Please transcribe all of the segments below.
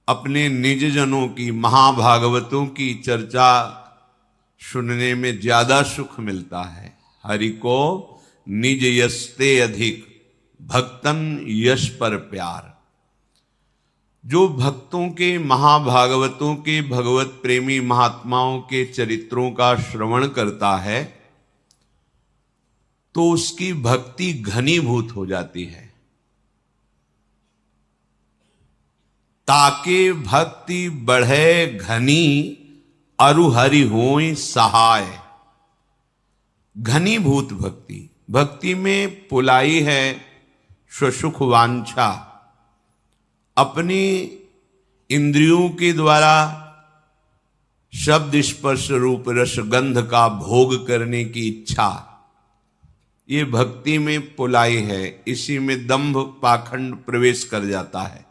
अपने निज जनों की, महाभागवतों की चर्चा सुनने में ज्यादा सुख मिलता है। हरि को निज यस्ते अधिक, भक्तन यश पर प्यार। जो भक्तों के, महाभागवतों के, भगवत प्रेमी महात्माओं के चरित्रों का श्रवण करता है तो उसकी भक्ति घनीभूत हो जाती है। ताके भक्ति बढ़े घनी, अरु हरि होय सहाय। घनीभूत भक्ति, भक्ति में पुलाई है स्वसुख वांछा, अपनी इंद्रियों के द्वारा शब्द स्पर्श रूप रस गंध का भोग करने की इच्छा, ये भक्ति में पुलाई है। इसी में दंभ पाखंड प्रवेश कर जाता है।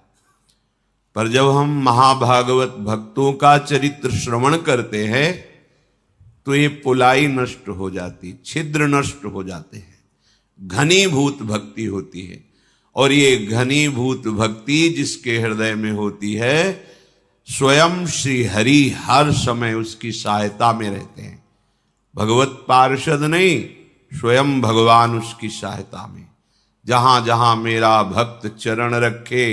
पर जब हम महाभागवत भक्तों का चरित्र श्रवण करते हैं तो ये पुलाई नष्ट हो जाती, छिद्र नष्ट हो जाते हैं, घनीभूत भक्ति होती है। और ये घनीभूत भक्ति जिसके हृदय में होती है, स्वयं श्री हरि हर समय उसकी सहायता में रहते हैं। भगवत पार्षद नहीं, स्वयं भगवान उसकी सहायता में। जहां जहां मेरा भक्त चरण रखे,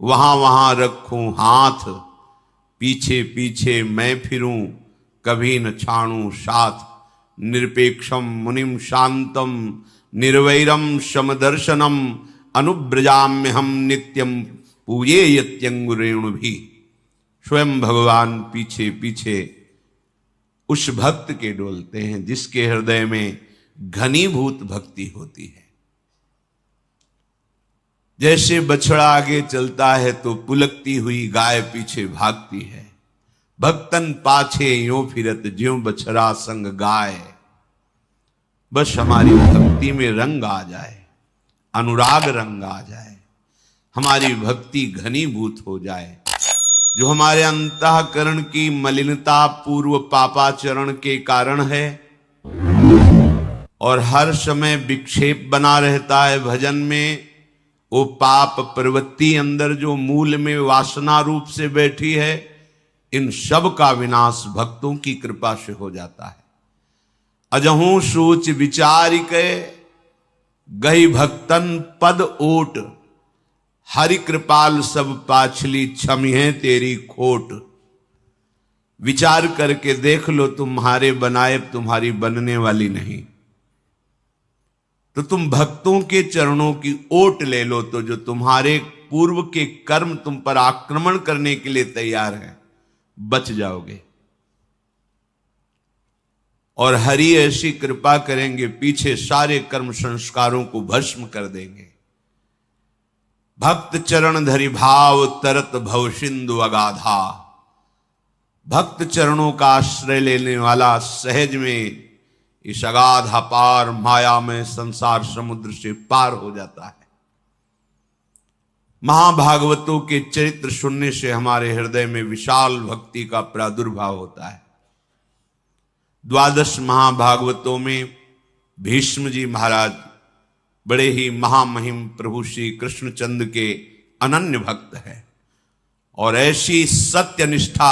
वहां वहां रखूं हाथ, पीछे पीछे मैं फिरूं, कभी न छाणू साथ। निरपेक्षम मुनिम शांतम, निर्वैरम समदर्शनम, अनुब्रजाम्य हम नित्यम पूजे यत्यंगुरेणु भी। स्वयं भगवान पीछे पीछे उस भक्त के डोलते हैं जिसके हृदय में घनीभूत भक्ति होती है। जैसे बछड़ा आगे चलता है तो पुलकती हुई गाय पीछे भागती है। भक्तन पाछे यूं फिरत ज्यों बछड़ा संग गाय। बस हमारी भक्ति में रंग आ जाए, अनुराग रंग आ जाए, हमारी भक्ति घनीभूत हो जाए। जो हमारे अंतःकरण की मलिनता पूर्व पापाचरण के कारण है और हर समय विक्षेप बना रहता है भजन में, वो पाप प्रवृत्ति अंदर जो मूल में वासना रूप से बैठी है, इन सब का विनाश भक्तों की कृपा से हो जाता है। अजहू सोच विचार के, गई भक्तन पद ओट। हरि कृपाल सब पाछली, क्षमी है तेरी खोट। विचार करके देख लो, तुम्हारे बनाए तुम्हारी बनने वाली नहीं। तो तुम भक्तों के चरणों की ओट ले लो, तो जो तुम्हारे पूर्व के कर्म तुम पर आक्रमण करने के लिए तैयार हैं, बच जाओगे। और हरि ऐसी कृपा करेंगे, पीछे सारे कर्म संस्कारों को भस्म कर देंगे। भक्त चरण धरि भाव, तरत भव सिंधु अगाधा। भक्त चरणों का आश्रय लेने वाला सहज में इस अगाध अपार माया में संसार समुद्र से पार हो जाता है। महाभागवतों के चरित्र सुनने से हमारे हृदय में विशाल भक्ति का प्रादुर्भाव होता है। 12 महाभागवतों में भीष्म जी महाराज बड़े ही महामहिम प्रभु श्री कृष्णचंद्र के अनन्य भक्त हैं। और ऐसी सत्य निष्ठा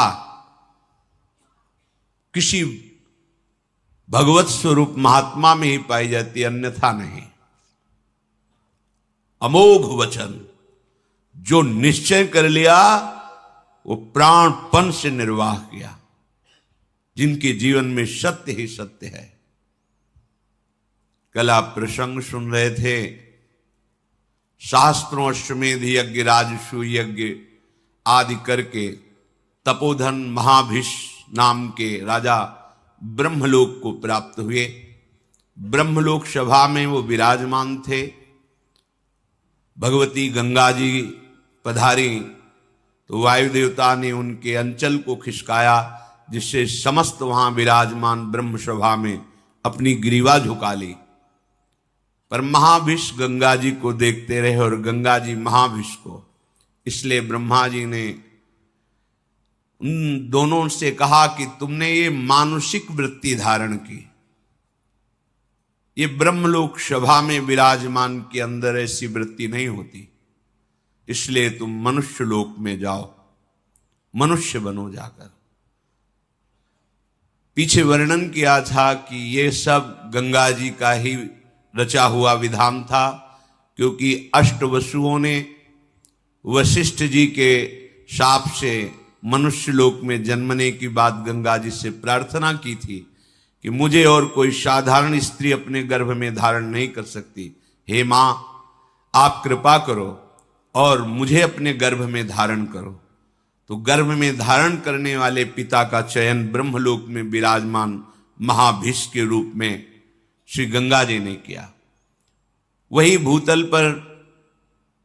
किसी भगवत स्वरूप महात्मा में ही पाई जाती, अन्यथा नहीं। अमोघ वचन, जो निश्चय कर लिया वो प्राणपन से निर्वाह किया, जिनके जीवन में सत्य ही सत्य है। कल आप प्रसंग सुन रहे थे, शास्त्रों अश्वमेध यज्ञ, राजसू यज्ञ आदि करके तपोधन महाभिष नाम के राजा ब्रह्मलोक को प्राप्त हुए। ब्रह्मलोक सभा में वो विराजमान थे। भगवती गंगा जी पधारी तो वायु देवता ने उनके अंचल को खिसकाया, जिससे समस्त वहां विराजमान ब्रह्म सभा में अपनी ग्रीवा झुका ली। पर महाभिष गंगा जी को देखते रहे और गंगा जी महाभिष को। इसलिए ब्रह्मा जी ने उन दोनों से कहा कि तुमने ये मानुषिक वृत्ति धारण की, ये ब्रह्मलोक सभा में विराजमान के अंदर ऐसी वृत्ति नहीं होती, इसलिए तुम मनुष्य लोक में जाओ। मनुष्य बनो जाकर। पीछे वर्णन किया था कि ये सब गंगा जी का ही रचा हुआ विधान था, क्योंकि अष्टवसुओं ने वशिष्ठ जी के शाप से मनुष्य लोक में जन्मने की बात गंगा जी से प्रार्थना की थी कि मुझे और कोई साधारण स्त्री अपने गर्भ में धारण नहीं कर सकती, हे मां आप कृपा करो और मुझे अपने गर्भ में धारण करो। तो गर्भ में धारण करने वाले पिता का चयन ब्रह्मलोक में विराजमान महाभीष के रूप में श्री गंगा जी ने किया। वही भूतल पर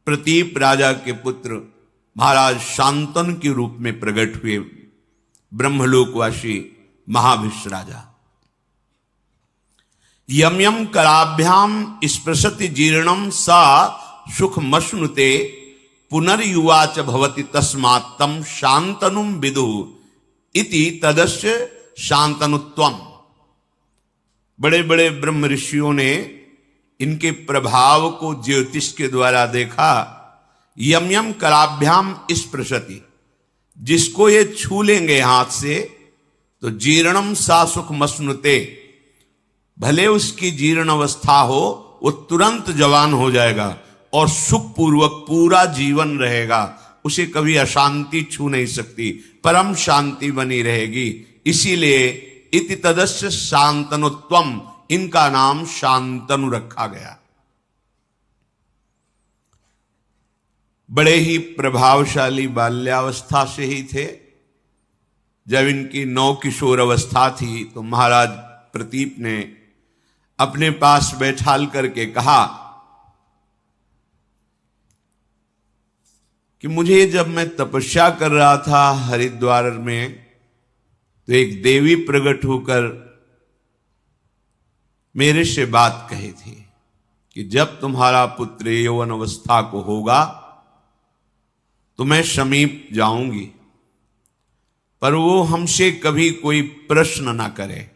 प्रतीप राजा के पुत्र महाराज शांतनु के रूप में प्रकट हुए ब्रह्मलोकवासी महाभीष राजा। यम यम कराभ्याम स्पृशति जीर्णम सा सुखमश्नुते पुनर्युवाच भवति तस्मात् तम शांतनुम विदु इति तदस्य शांतनुत्वम। बड़े बड़े ब्रह्म ऋषियों ने इनके प्रभाव को ज्योतिष के द्वारा देखा। यम यम कराभ्याम स्पृशति, जिसको ये छू लेंगे हाथ से तो जीर्णम सा सुखमश्नुते, भले उसकी जीर्ण अवस्था हो वो तुरंत जवान हो जाएगा और सुखपूर्वक पूरा जीवन रहेगा, उसे कभी अशांति छू नहीं सकती, परम शांति बनी रहेगी। इसीलिए इति तदस्य शांतनुत्वम, इनका नाम शांतनु रखा गया। बड़े ही प्रभावशाली बाल्यावस्था से ही थे। जब इनकी नौ किशोर अवस्था थी तो महाराज प्रतीप ने अपने पास बैठाल करके कहा कि मुझे जब मैं तपस्या कर रहा था हरिद्वार में तो एक देवी प्रकट होकर मेरे से बात कही थी कि जब तुम्हारा पुत्र यौवन अवस्था को होगा तो मैं समीप जाऊंगी, पर वो हमसे कभी कोई प्रश्न ना करे,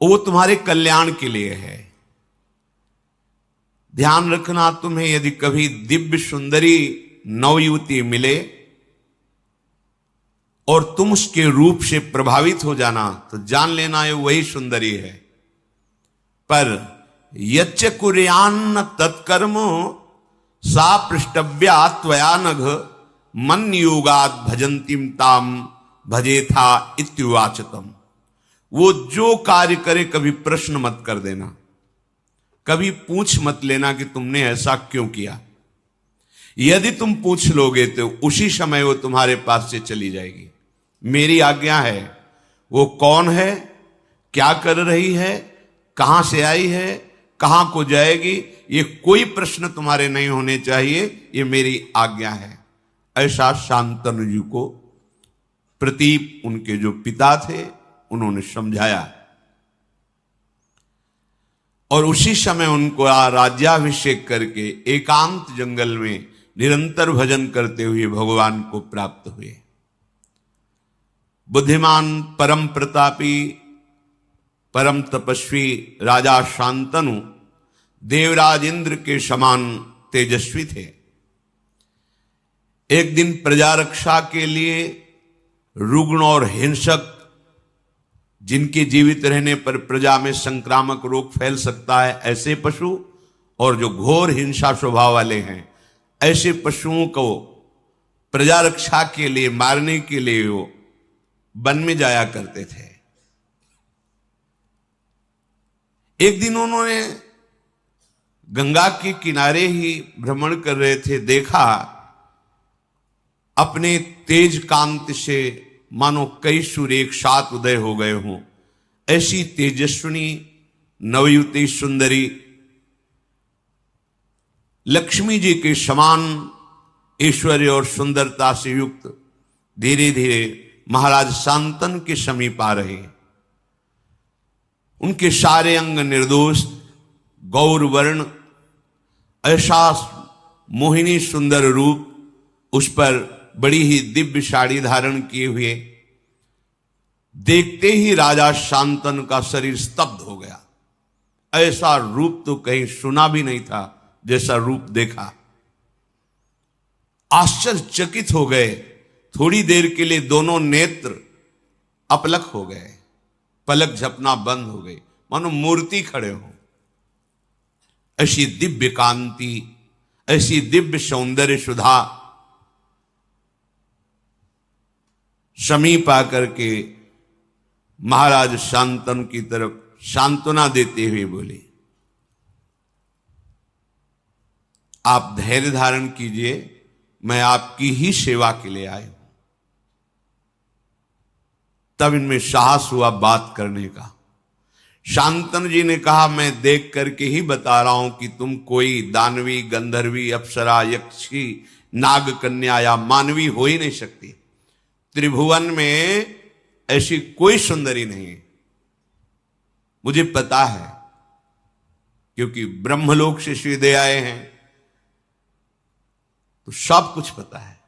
वो तुम्हारे कल्याण के लिए है। ध्यान रखना, तुम्हें यदि कभी दिव्य सुंदरी नवयुवती मिले और तुम उसके रूप से प्रभावित हो जाना तो जान लेना ये वही सुंदरी है। पर यच्च कुर्यान्न तत्कर्म सा पृष्ठव्या त्वया नघ मन योगाद भजंतीम ताम भजेथा इत्युवाचतम। वो जो कार्य करे कभी प्रश्न मत कर देना, कभी पूछ मत लेना कि तुमने ऐसा क्यों किया। यदि तुम पूछ लोगे तो उसी समय वो तुम्हारे पास से चली जाएगी। मेरी आज्ञा है। वो कौन है, क्या कर रही है, कहां से आई है, कहां को जाएगी, ये कोई प्रश्न तुम्हारे नहीं होने चाहिए, ये मेरी आज्ञा है। ऐसा शांतनु जी को प्रतीप उनके जो पिता थे उन्होंने समझाया और उसी समय उनको राज्याभिषेक करके एकांत जंगल में निरंतर भजन करते हुए भगवान को प्राप्त हुए। बुद्धिमान, परम प्रतापी, परम तपस्वी राजा शांतनु देवराज इंद्र के समान तेजस्वी थे। एक दिन प्रजा रक्षा के लिए रुग्ण और हिंसक, जिनके जीवित रहने पर प्रजा में संक्रामक रोग फैल सकता है, ऐसे पशु और जो घोर हिंसा स्वभाव वाले हैं, ऐसे पशुओं को प्रजा रक्षा के लिए मारने के लिए वो वन में जाया करते थे। एक दिन उन्होंने गंगा के किनारे ही भ्रमण कर रहे थे, देखा अपने तेज कांति से मानो कई सूर्य एक साथ उदय हो गए हों। ऐसी तेजस्विनी नवयुवती सुंदरी लक्ष्मी जी के समान ऐश्वर्य और सुंदरता से युक्त धीरे धीरे महाराज शांतनु के समीप आ रहे। उनके सारे अंग निर्दोष गौर वर्ण, ऐसा मोहिनी सुंदर रूप, उस पर बड़ी ही दिव्य साड़ी धारण किए हुए, देखते ही राजा शांतनु का शरीर स्तब्ध हो गया। ऐसा रूप तो कहीं सुना भी नहीं था जैसा रूप देखा। आश्चर्यचकित हो गए। थोड़ी देर के लिए दोनों नेत्र अपलक हो गए, पलक झपना बंद हो गई, मानो मूर्ति खड़े हो। ऐसी दिव्य कांति, ऐसी दिव्य सौंदर्य सुधा समीप आकर के महाराज शांतनु की तरफ सांत्वना देते हुए बोले, आप धैर्य धारण कीजिए, मैं आपकी ही सेवा के लिए आया हूं। तब इनमें साहस हुआ बात करने का। शांतनु जी ने कहा, मैं देख करके ही बता रहा हूं कि तुम कोई दानवी, गंधर्वी, अप्सरा, यक्षी, नाग कन्या या मानवी हो ही नहीं सकती। त्रिभुवन में ऐसी कोई सुंदरी नहीं, मुझे पता है, क्योंकि ब्रह्मलोक से सीधे आए हैं तो सब कुछ पता है।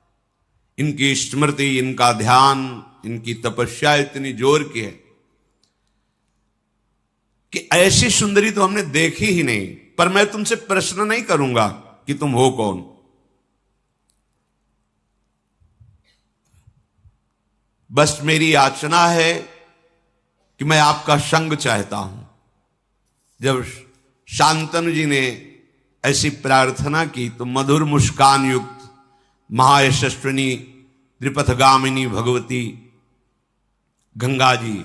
इनकी स्मृति, इनका ध्यान, इनकी तपस्या इतनी जोर की है कि ऐसी सुंदरी तो हमने देखी ही नहीं। पर मैं तुमसे प्रश्न नहीं करूंगा कि तुम हो कौन, बस मेरी याचना है कि मैं आपका संग चाहता हूं। जब शांतनु जी ने ऐसी प्रार्थना की तो मधुर मुस्कान युक्त महायशस्विनी त्रिपथगामिनी भगवती गंगा जी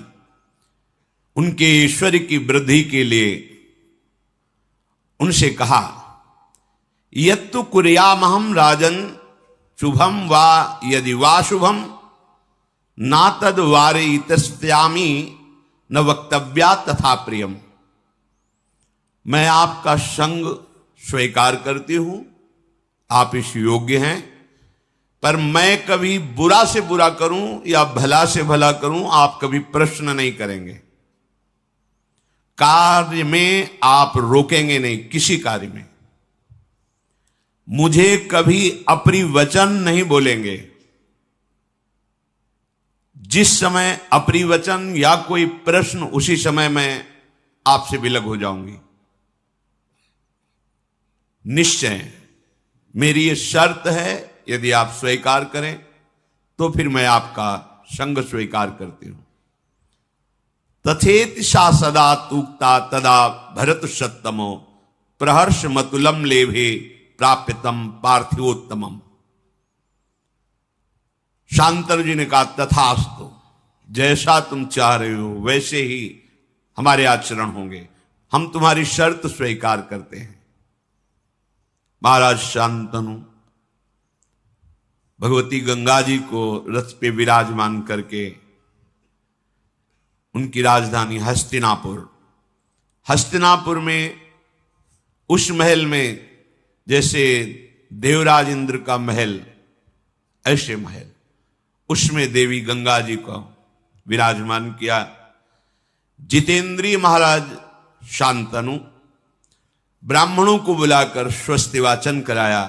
उनके ईश्वर की वृद्धि के लिए उनसे कहा, यत्तु कुर्यामहं राजन शुभम वा यदि वा शुभम ना तद वारयितस्यामि न वक्तव्या तथा प्रियम। मैं आपका संग स्वीकार करती हूं, आप इस योग्य हैं, पर मैं कभी बुरा से बुरा करूं या भला से भला करूं, आप कभी प्रश्न नहीं करेंगे। कार्य में आप रोकेंगे नहीं, किसी कार्य में मुझे कभी अपरिवचन नहीं बोलेंगे। जिस समय अपरिवचन या कोई प्रश्न, उसी समय मैं आपसे विलग हो जाऊंगी। निश्चय मेरी ये शर्त है, यदि आप स्वीकार करें तो फिर मैं आपका संग स्वीकार करती हूं। तथेति सा सदा तूक्ता तदा भरत सत्तमो प्रहर्ष मतुलम लेभे प्राप्यतम पार्थिवोत्तमम। शांतनु जी ने कहा, तथास्तु, जैसा तुम चाह रहे हो वैसे ही हमारे आचरण होंगे, हम तुम्हारी शर्त स्वीकार करते हैं। महाराज शांतनु भगवती गंगा जी को रथ पे विराजमान करके उनकी राजधानी हस्तिनापुर में उस महल में जैसे देवराज इंद्र का महल, ऐसे महल, उसमें देवी गंगा जी को विराजमान किया। जितेंद्रिय महाराज शांतनु ब्राह्मणों को बुलाकर स्वस्ति वाचन कराया।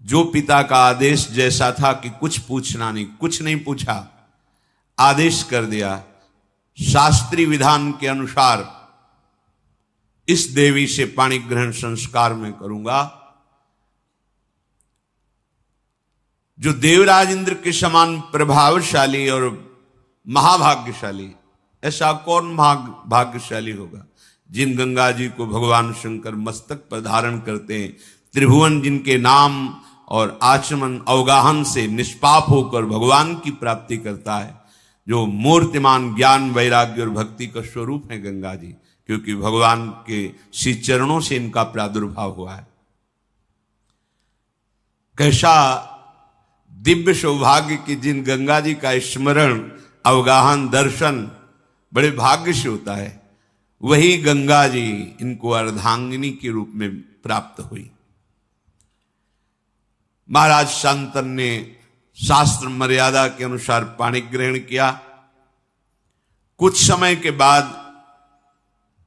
जो पिता का आदेश जैसा था कि कुछ पूछना नहीं, कुछ नहीं पूछा, आदेश कर दिया, शास्त्रीय विधान के अनुसार इस देवी से पाणी ग्रहण संस्कार में करूंगा। जो देवराज इंद्र के समान प्रभावशाली और महाभाग्यशाली, ऐसा कौन भाग्यशाली होगा जिन गंगा जी को भगवान शंकर मस्तक पर धारण करते हैं, त्रिभुवन जिनके नाम और आचमन अवगाहन से निष्पाप होकर भगवान की प्राप्ति करता है, जो मूर्तिमान ज्ञान, वैराग्य और भक्ति का स्वरूप है गंगा जी, क्योंकि भगवान के श्री चरणों से इनका प्रादुर्भाव हुआ है। कैसा दिव्य सौभाग्य कि जिन गंगा जी का स्मरण, अवगाहन, दर्शन बड़े भाग्य से होता है, वही गंगा जी इनको अर्धांगिनी के रूप में प्राप्त हुई। महाराज शांतनु ने शास्त्र मर्यादा के अनुसार पाणी ग्रहण किया। कुछ समय के बाद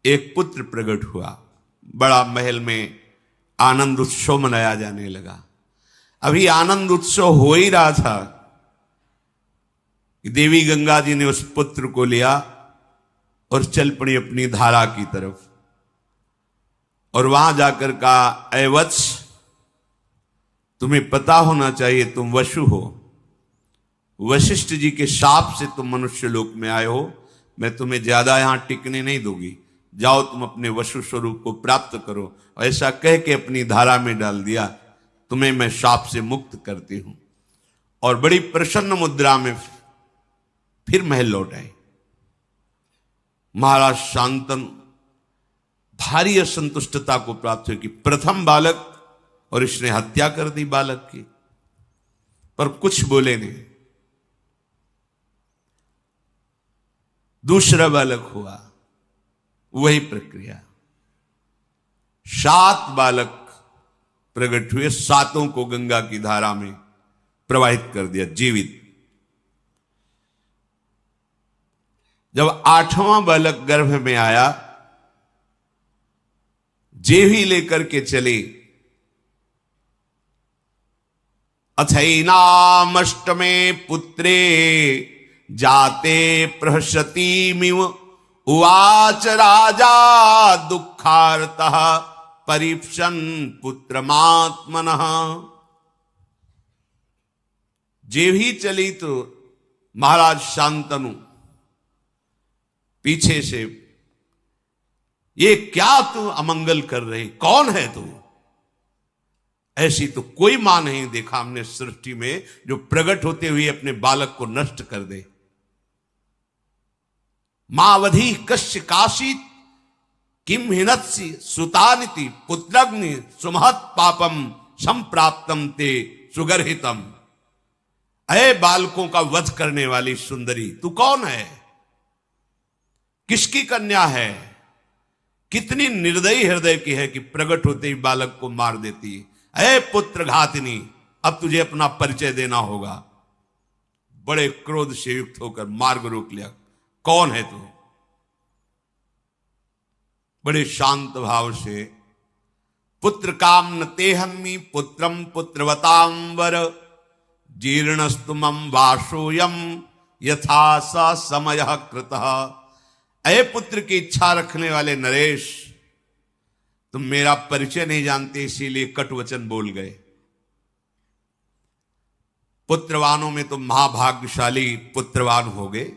एक पुत्र प्रकट हुआ। बड़ा महल में आनंद उत्सव मनाया जाने लगा। अभी आनंद उत्सव हो ही रहा था कि देवी गंगा जी ने उस पुत्र को लिया और चल पड़ी अपनी धारा की तरफ, और वहां जाकर कहा, ऐ वत्स, तुम्हें पता होना चाहिए तुम वशु हो। वशिष्ठ जी के शाप से तुम मनुष्य लोक में आए हो। मैं तुम्हें ज्यादा यहां टिकने नहीं दूंगी, जाओ तुम अपने वशु स्वरूप को प्राप्त करो। ऐसा कह के अपनी धारा में डाल दिया, तुम्हें मैं शाप से मुक्त करती हूं। और बड़ी प्रसन्न मुद्रा में फिर महल लौट आए। महाराज शांतनु भारी असंतुष्टता को प्राप्त हुई कि प्रथम बालक और इसने हत्या कर दी बालक की, पर कुछ बोले नहीं। दूसरा बालक हुआ, वही प्रक्रिया। 7 बालक प्रकट हुए, 7 को गंगा की धारा में प्रवाहित कर दिया जीवित। जब 8वां बालक गर्भ में आया, जेवी लेकर के चले। अथैनामष्टमे पुत्रे जाते प्रहसतीमिव उवाच राजा दुःखार्तः परीक्षन् पुत्रमात्मनः। जेवी चली तो महाराज शांतनु पीछे से, ये क्या तू अमंगल कर रही, कौन है तू? ऐसी तो कोई मां नहीं देखा हमने सृष्टि में जो प्रकट होते हुए अपने बालक को नष्ट कर दे। मावधि कश्य काशित किम हिनत्सि सुतानिति पुत्रग्नि सुमहत पापम संप्राप्तम ते सुगर्हितम। अय बालकों का वध करने वाली सुंदरी, तू कौन है? किसकी कन्या है? कितनी निर्दयी हृदय की है कि प्रकट होते ही बालक को मार देती है। अय पुत्र घातिनी, अब तुझे अपना परिचय देना होगा। बड़े क्रोध से युक्त होकर मार्ग रोक लिया। कौन है तू? बड़े शांत भाव से, पुत्र काम न तेहन्मी पुत्रम पुत्रवताम वर जीर्णस्तु मम वासोयम यथा सा समय कृतः। अय पुत्र की इच्छा रखने वाले नरेश, तुम मेरा परिचय नहीं जानते, इसीलिए कटु वचन बोल गए। पुत्रवानों में तो महाभाग्यशाली पुत्रवान हो गए।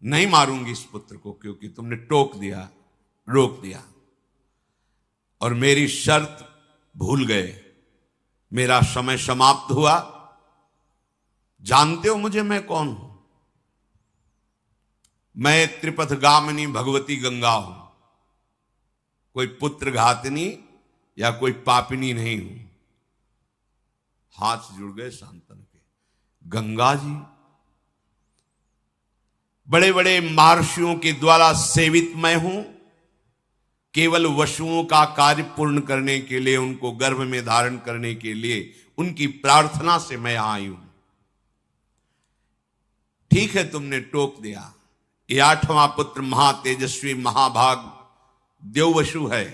नहीं मारूंगी इस पुत्र को, क्योंकि तुमने टोक दिया, रोक दिया और मेरी शर्त भूल गए। मेरा समय समाप्त हुआ। जानते हो मुझे, मैं कौन हूं? मैं त्रिपथगामिनी भगवती गंगा हूं। कोई पुत्र घातिनी या कोई पापिनी नहीं हूं। हाथ जुड़ गए शांतनु के। गंगा जी, बड़े बड़े महर्षियों के द्वारा सेवित मैं हूं। केवल वशुओं का कार्य पूर्ण करने के लिए, उनको गर्भ में धारण करने के लिए, उनकी प्रार्थना से मैं आई हूं। ठीक है, तुमने टोक दिया। ये 8वां पुत्र महातेजस्वी महाभाग देववशु है।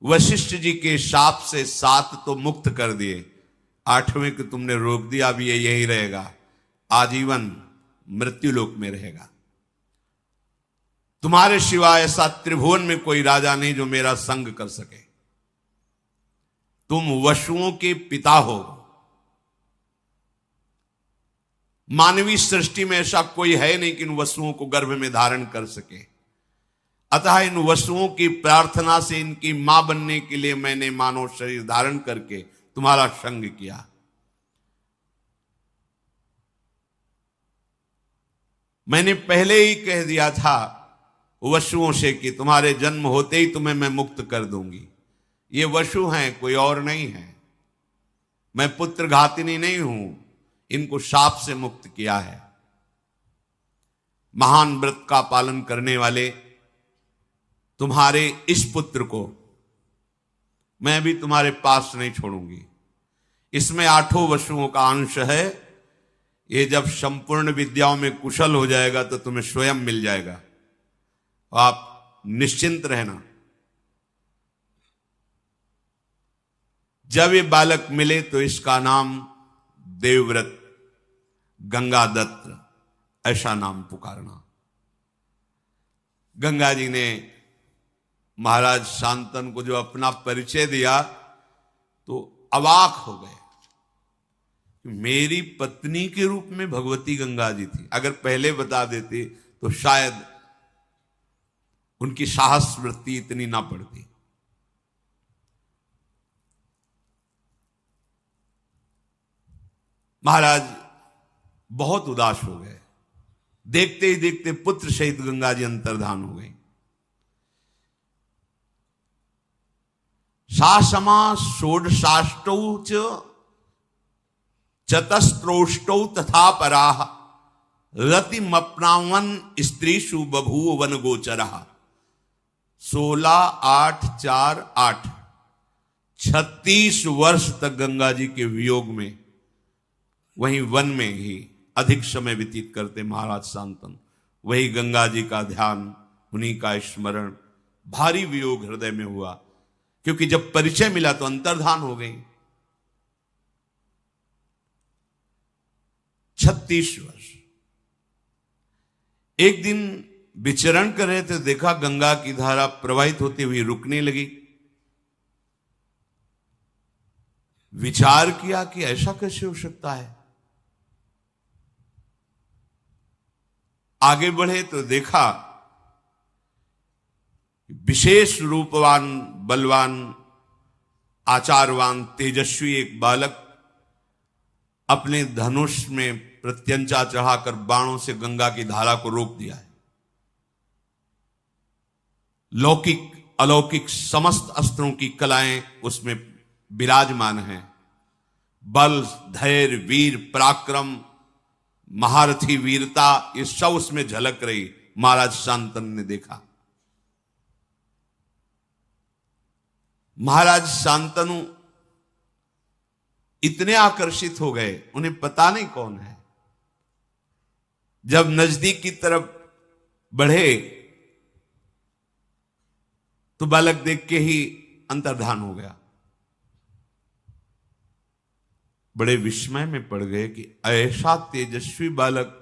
वशिष्ठ जी के शाप से 7 तो मुक्त कर दिए, 8वें को तुमने रोक दिया। अब ये यही रहेगा, आजीवन मृत्युलोक में रहेगा। तुम्हारे सिवाय ऐसा त्रिभुवन में कोई राजा नहीं जो मेरा संग कर सके। तुम वशुओं के पिता हो। मानवीय सृष्टि में ऐसा कोई है नहीं कि इन वसुओं को गर्भ में धारण कर सके। अतः इन वसुओं की प्रार्थना से इनकी मां बनने के लिए मैंने मानव शरीर धारण करके तुम्हारा संग किया। मैंने पहले ही कह दिया था वशुओं से कि तुम्हारे जन्म होते ही तुम्हें मैं मुक्त कर दूंगी। ये वशु हैं, कोई और नहीं है। मैं पुत्र घातिनी नहीं हूं, इनको शाप से मुक्त किया है। महान व्रत का पालन करने वाले तुम्हारे इस पुत्र को मैं भी तुम्हारे पास नहीं छोड़ूंगी। इसमें 8 वशुओं का अंश है। ये जब संपूर्ण विद्याओं में कुशल हो जाएगा तो तुम्हें स्वयं मिल जाएगा। आप निश्चिंत रहना। जब ये बालक मिले तो इसका नाम देवव्रत गंगादत्त, ऐसा नाम पुकारना। गंगा जी ने महाराज शांतनु को जो अपना परिचय दिया तो अवाक हो गए। मेरी पत्नी के रूप में भगवती गंगा जी थी। अगर पहले बता देते तो शायद उनकी साहस वृत्ति इतनी ना पड़ती। महाराज बहुत उदास हो गए। देखते ही देखते पुत्र सहित गंगा जी अंतर्धान हो गई। सासमा षोडशाष्टौ च चतस्त्रोष्टौ तथा पराः रतिमप्नावन स्त्रीषु बभूव वन गोचरः। 16, 8, 4, 8 36 वर्ष तक गंगा जी के वियोग में वहीं वन में ही अधिक समय व्यतीत करते महाराज शांतनु। वही गंगा जी का ध्यान, उन्हीं का स्मरण। भारी वियोग हृदय में हुआ, क्योंकि जब परिचय मिला तो अंतर्धान हो गई। 36 वर्ष। एक दिन विचरण कर रहे थे, देखा गंगा की धारा प्रवाहित होती हुई रुकने लगी। विचार किया कि ऐसा कैसे हो सकता है। आगे बढ़े तो देखा विशेष रूपवान, बलवान, आचारवान, तेजस्वी एक बालक अपने धनुष में प्रत्यंचा चढ़ाकर बाणों से गंगा की धारा को रोक दिया है। लौकिक अलौकिक समस्त अस्त्रों की कलाएं उसमें विराजमान हैं। बल, धैर्य, वीर, पराक्रम, महारथी वीरता, ये सब उसमें झलक रही। महाराज शांतनु ने देखा। महाराज शांतनु इतने आकर्षित हो गए, उन्हें पता नहीं कौन है। जब नजदीक की तरफ बढ़े तो बालक देख के ही अंतर्धान हो गया। बड़े विस्मय में पड़ गए कि ऐसा तेजस्वी बालक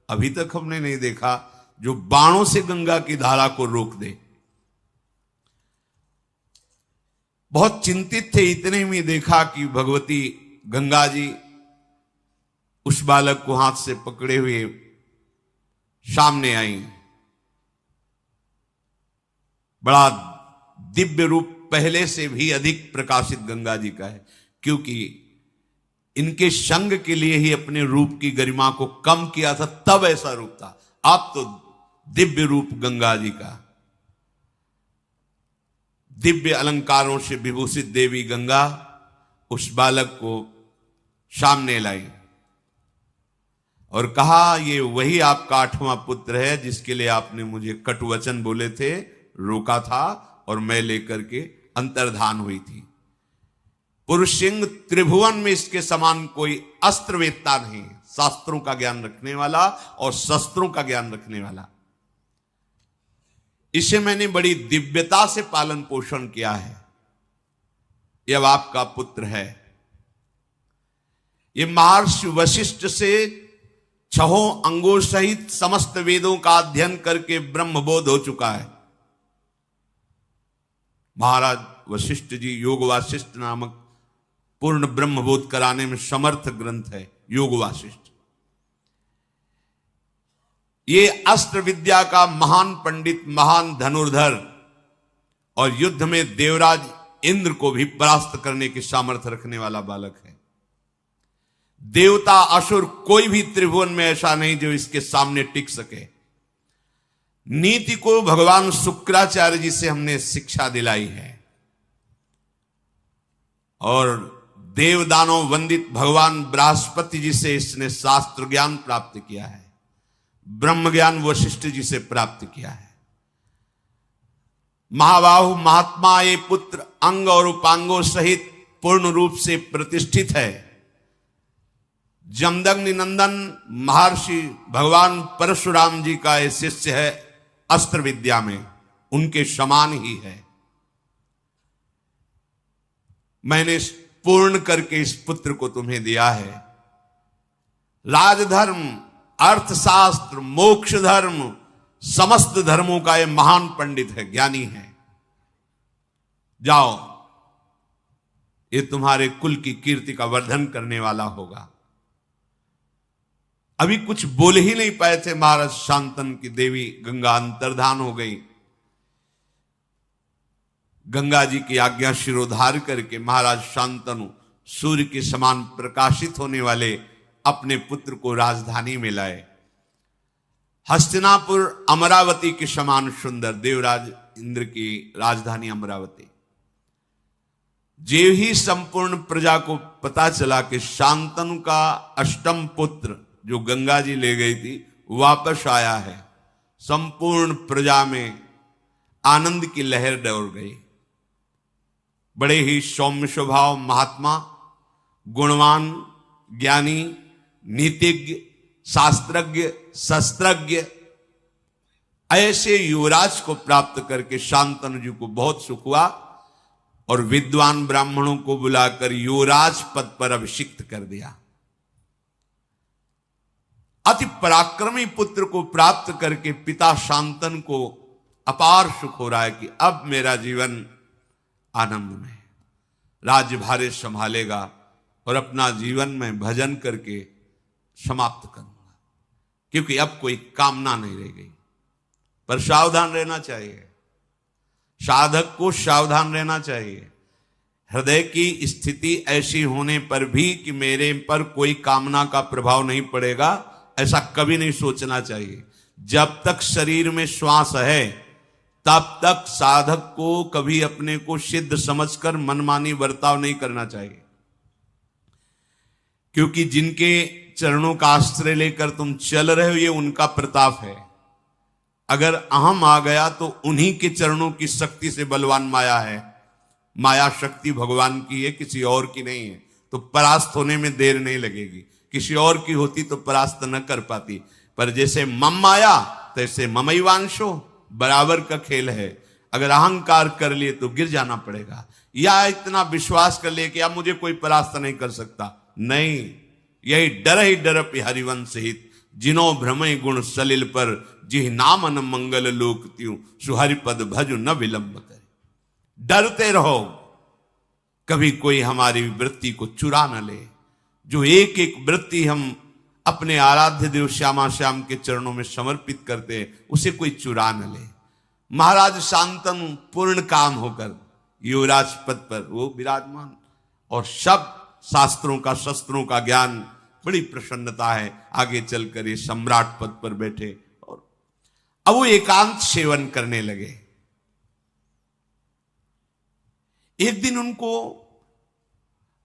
अभी तक हमने नहीं देखा, जो बाणों से गंगा की धारा को रोक दे। बहुत चिंतित थे। इतने में देखा कि भगवती गंगा जी उस बालक को हाथ से पकड़े हुए सामने आई। बड़ा दिव्य रूप पहले से भी अधिक प्रकाशित गंगा जी का है, क्योंकि इनके संग के लिए ही अपने रूप की गरिमा को कम किया था, तब ऐसा रूप था। अब तो दिव्य रूप गंगा जी का। दिव्य अलंकारों से विभूषित देवी गंगा उस बालक को सामने लाई और कहा, ये वही आपका 8वां पुत्र है जिसके लिए आपने मुझे कटुवचन बोले थे, रोका था और मैं लेकर के अंतर्धान हुई थी। पुरुष सिंह त्रिभुवन में इसके समान कोई अस्त्रवेत्ता नहीं, शास्त्रों का ज्ञान रखने वाला और शस्त्रों का ज्ञान रखने वाला। इसे मैंने बड़ी दिव्यता से पालन पोषण किया है। यह अब आपका पुत्र है। ये महर्षि वशिष्ठ से 6 अंगों सहित समस्त वेदों का अध्ययन करके ब्रह्मबोध हो चुका है। महाराज वशिष्ठ जी योग वासिष्ठ नामक पूर्ण ब्रह्मबोध कराने में समर्थ ग्रंथ है योग वासिष्ठ। ये अस्त्र विद्या का महान पंडित, महान धनुर्धर और युद्ध में देवराज इंद्र को भी परास्त करने की सामर्थ्य रखने वाला बालक है। देवता असुर कोई भी त्रिभुवन में ऐसा नहीं जो इसके सामने टिक सके। नीति को भगवान शुक्राचार्य जी से हमने शिक्षा दिलाई है और देवदानों वंदित भगवान बृहस्पति जी से इसने शास्त्र ज्ञान प्राप्त किया है। ब्रह्म ज्ञान वशिष्ठ जी से प्राप्त किया है। महाबाहु महात्मा ये पुत्र अंग और उपांगों सहित पूर्ण रूप से प्रतिष्ठित है। जमदग्नि नंदन महर्षि भगवान परशुराम जी का ये शिष्य है। अस्त्र विद्या में उनके समान ही है। मैंने पूर्ण करके इस पुत्र को तुम्हें दिया है। राजधर्म, अर्थशास्त्र, मोक्ष धर्म, समस्त धर्मों का ये महान पंडित है, ज्ञानी है। जाओ, ये तुम्हारे कुल की कीर्ति का वर्धन करने वाला होगा। अभी कुछ बोल ही नहीं पाए थे महाराज शांतनु की देवी गंगा अंतर्धान हो गई। गंगा जी की आज्ञा शिरोधार करके महाराज शांतनु सूर्य के समान प्रकाशित होने वाले अपने पुत्र को राजधानी में लाए। हस्तिनापुर अमरावती के समान सुंदर, देवराज इंद्र की राजधानी अमरावती। जे ही संपूर्ण प्रजा को पता चला कि शांतनु का अष्टम पुत्र जो गंगा जी ले गई थी वापस आया है, संपूर्ण प्रजा में आनंद की लहर दौड़ गई। बड़े ही सौम्य स्वभाव महात्मा, गुणवान, ज्ञानी, नीतिज्ञ, शास्त्रज्ञ, शस्त्रज्ञ, ऐसे युवराज को प्राप्त करके शांतनु जी को बहुत सुख हुआ और विद्वान ब्राह्मणों को बुलाकर युवराज पद पर अभिषिक्त कर दिया। अति पराक्रमी पुत्र को प्राप्त करके पिता शांतनु को अपार सुख हो रहा है कि अब मेरा जीवन आनंद में, राज्य भारे संभालेगा और अपना जीवन में भजन करके समाप्त करूंगा, क्योंकि अब कोई कामना नहीं रह गई। पर सावधान रहना चाहिए, साधक को सावधान रहना चाहिए। हृदय की स्थिति ऐसी होने पर भी कि मेरे पर कोई कामना का प्रभाव नहीं पड़ेगा, ऐसा कभी नहीं सोचना चाहिए। जब तक शरीर में श्वास है तब तक साधक को कभी अपने को सिद्ध समझकर मनमानी बर्ताव नहीं करना चाहिए, क्योंकि जिनके चरणों का आश्रय लेकर तुम चल रहे हो ये उनका प्रताप है। अगर अहम आ गया तो उन्हीं के चरणों की शक्ति से बलवान माया है। माया शक्ति भगवान की है, किसी और की नहीं है, तो परास्त होने में देर नहीं लगेगी। किसी और की होती तो परास्त न कर पाती, पर जैसे मम माया तैसे ममैवांशो, बराबर का खेल है। अगर अहंकार कर लिए तो गिर जाना पड़ेगा, या इतना विश्वास कर लिए कि अब मुझे कोई परास्त नहीं कर सकता, नहीं। यही डर ही डर हरिवंश हित, जिनो भ्रमय गुण सलिल पर, जिह नामन मंगल लोक त्यों, सुहरि पद भजु न विलंब करे। डरते रहो कभी कोई हमारी वृत्ति को चुरा न ले। जो एक एक वृत्ति हम अपने आराध्य देव श्यामा श्याम के चरणों में समर्पित करते उसे कोई चुरा न ले। महाराज शांतनु पूर्ण काम होकर युवराज पद पर वो विराजमान, और सब शास्त्रों का शस्त्रों का ज्ञान, बड़ी प्रसन्नता है। आगे चलकर ये सम्राट पद पर बैठे और अब वो एकांत सेवन करने लगे। एक दिन उनको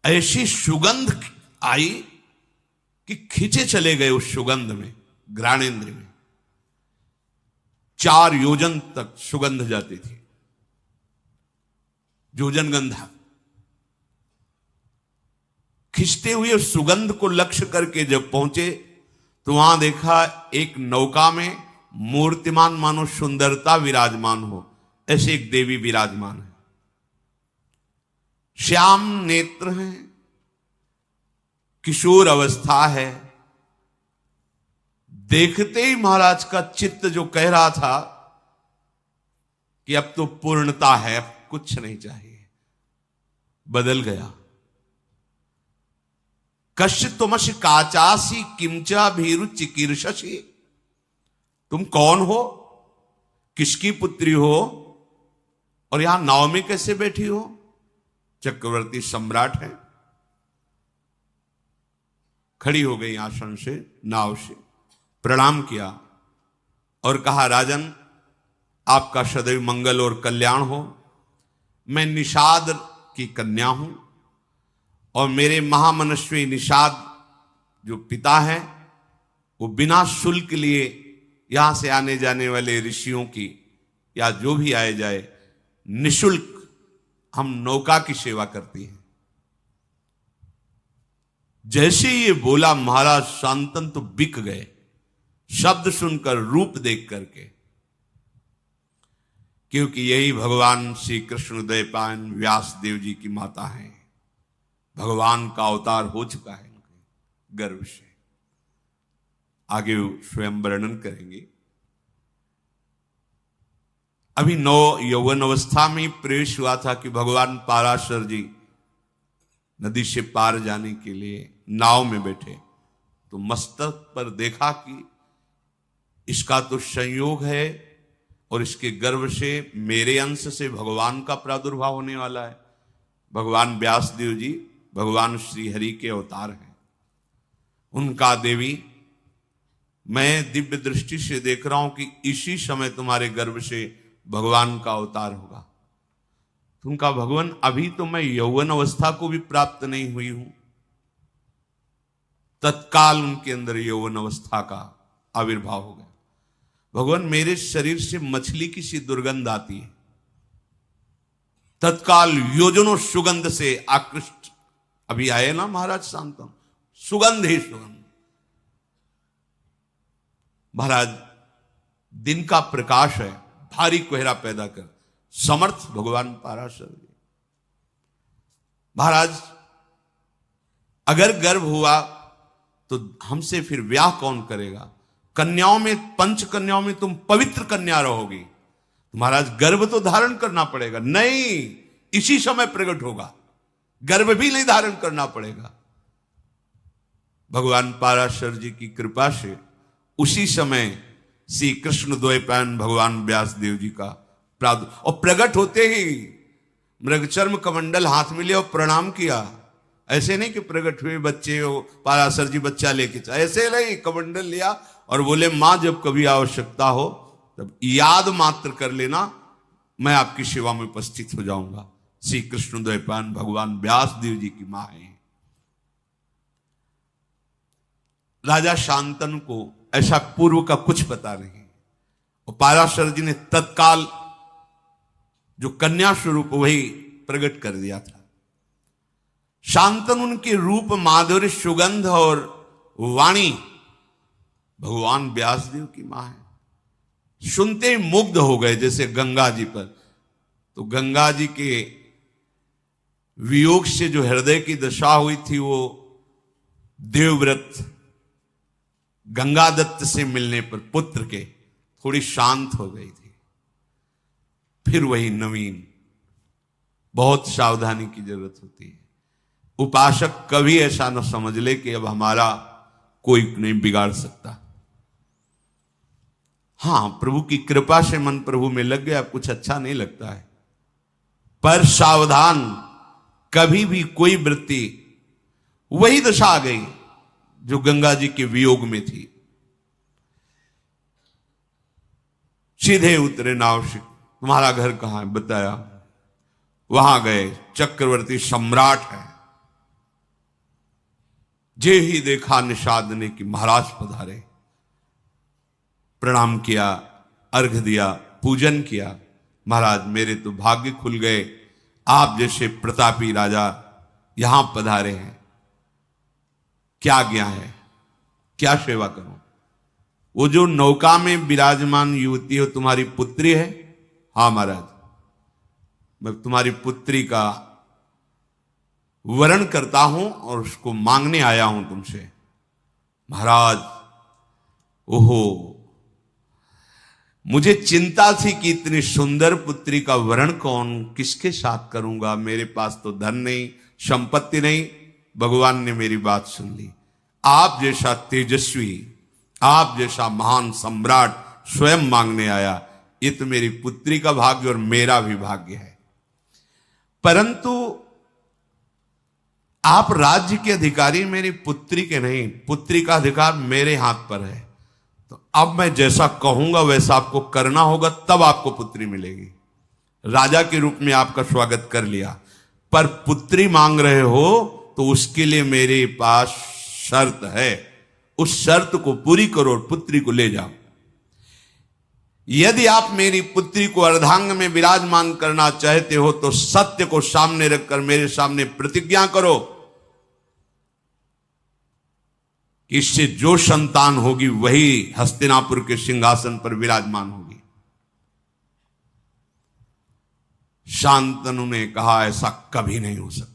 ऐसी सुगंध आई कि खींचे चले गए उस सुगंध में, घ्राणेन्द्र में 4 योजन तक सुगंध जाती थी, योजन गंधा। खिंचते हुए उस सुगंध को लक्ष्य करके जब पहुंचे तो वहां देखा एक नौका में मूर्तिमान मानो सुंदरता विराजमान हो, ऐसे एक देवी विराजमान है। श्याम नेत्र हैं, किशोर अवस्था है। देखते ही महाराज का चित्त जो कह रहा था कि अब तो पूर्णता है, अब कुछ नहीं चाहिए, बदल गया। कश्य तुमश काचासी किमचा भीरु चिकीर्षसी, तुम कौन हो, किसकी पुत्री हो और यहां नाव में कैसे बैठी हो? चक्रवर्ती सम्राट है। खड़ी हो गई आसन से, नाव से प्रणाम किया और कहा, राजन आपका सदैव मंगल और कल्याण हो। मैं निषाद की कन्या हूं और मेरे महामनस्वी निषाद जो पिता हैं वो बिना शुल्क लिए यहां से आने जाने वाले ऋषियों की या जो भी आए जाए निशुल्क हम नौका की सेवा करती हैं। जैसे ये बोला महाराज शांतनु तो बिक गए, शब्द सुनकर, रूप देख करके, क्योंकि यही भगवान श्री कृष्ण उदयपान व्यास देव जी की माता है। भगवान का अवतार हो चुका है उनके गर्भ से। आगे स्वयं वर्णन करेंगे। अभी नौ यौवन अवस्था में प्रवेश हुआ था कि भगवान पाराशर जी नदी से पार जाने के लिए नाव में बैठे, तो मस्तक पर देखा कि इसका तो संयोग है और इसके गर्भ से मेरे अंश से भगवान का प्रादुर्भाव होने वाला है। भगवान व्यासदेव जी भगवान श्री हरि के अवतार हैं। उनका देवी मैं दिव्य दृष्टि से देख रहा हूं कि इसी समय तुम्हारे गर्भ से भगवान का अवतार होगा। उनका भगवान अभी तो मैं यौवन अवस्था को भी प्राप्त नहीं हुई हूं। तत्काल उनके अंदर यौवन अवस्था का आविर्भाव हो गया। भगवान मेरे शरीर से मछली की सी दुर्गंध आती है। तत्काल योजनों सुगंध से आकृष्ट, अभी आए ना महाराज शांतनु, सुगंध ही सुगंध। महाराज दिन का प्रकाश है, भारी कोहरा पैदा कर समर्थ भगवान पाराशर जी। महाराज अगर गर्भ हुआ तो हमसे फिर ब्याह कौन करेगा? कन्याओं में, पंच कन्याओं में तुम पवित्र कन्या रहोगी, महाराज गर्भ तो धारण करना पड़ेगा। नहीं, इसी समय प्रकट होगा, गर्भ भी नहीं धारण करना पड़ेगा। भगवान पाराशर जी की कृपा से उसी समय श्री कृष्ण द्वैपायन भगवान व्यासदेव जी का और प्रकट होते ही मृगचर्म कमंडल हाथ में लिया और प्रणाम किया। ऐसे नहीं कि प्रकट हुए बच्चे हो, पाराशर जी बच्चा लेके चले, ऐसे नहीं, कमंडल लिया और बोले मां जब कभी आवश्यकता हो तब याद मात्र कर लेना, मैं आपकी सेवा में उपस्थित हो जाऊंगा। श्री कृष्ण द्वैपायन भगवान व्यासदेव जी की मां है। राजा शांतनु को ऐसा पूर्व का कुछ पता नहीं, और पाराशर जी ने तत्काल जो कन्या स्वरूप वही प्रकट कर दिया था। शांतनु उनके रूप, माधुर्य, सुगंध और वाणी भगवान व्यासदेव की मां है। सुनते ही मुग्ध हो गए, जैसे गंगा जी पर। तो गंगा जी के वियोग से जो हृदय की दशा हुई थी, वो देवव्रत गंगादत्त से मिलने पर पुत्र के थोड़ी शांत हो गई थी। फिर वही नवीन, बहुत सावधानी की जरूरत होती है। उपासक कभी ऐसा न समझ ले कि अब हमारा कोई नहीं बिगाड़ सकता। हां, प्रभु की कृपा से मन प्रभु में लग गया, कुछ अच्छा नहीं लगता है, पर सावधान, कभी भी कोई वृत्ति, वही दशा आ गई जो गंगा जी के वियोग में थी। सीधे उतरे नाव से, तुम्हारा घर कहां है? बताया। वहां गए, चक्रवर्ती सम्राट है। जे ही देखा निषाद ने कि महाराज पधारे, प्रणाम किया, अर्घ दिया, पूजन किया। महाराज मेरे तो भाग्य खुल गए, आप जैसे प्रतापी राजा यहां पधारे हैं। क्या आज्ञा है, क्या सेवा करूं? वो जो नौका में विराजमान युवती हो, तुम्हारी पुत्री है? हाँ महाराज, मैं तुम्हारी पुत्री का वरण करता हूं और उसको मांगने आया हूं तुमसे। महाराज, ओहो, मुझे चिंता थी कि इतनी सुंदर पुत्री का वरण कौन, किसके साथ करूंगा, मेरे पास तो धन नहीं, संपत्ति नहीं। भगवान ने मेरी बात सुन ली। आप जैसा तेजस्वी, आप जैसा महान सम्राट स्वयं मांगने आया, ये तो मेरी पुत्री का भाग्य और मेरा भी भाग्य है। परंतु आप राज्य के अधिकारी मेरी पुत्री के नहीं, पुत्री का अधिकार मेरे हाथ पर है। तो अब मैं जैसा कहूंगा वैसा आपको करना होगा, तब आपको पुत्री मिलेगी। राजा के रूप में आपका स्वागत कर लिया, पर पुत्री मांग रहे हो तो उसके लिए मेरे पास शर्त है। उस शर्त को पूरी करो और पुत्री को ले जाओ। यदि आप मेरी पुत्री को अर्धांग में विराजमान करना चाहते हो तो सत्य को सामने रखकर मेरे सामने प्रतिज्ञा करो कि इससे जो संतान होगी वही हस्तिनापुर के सिंहासन पर विराजमान होगी। शांतनु ने कहा, ऐसा कभी नहीं हो सकता।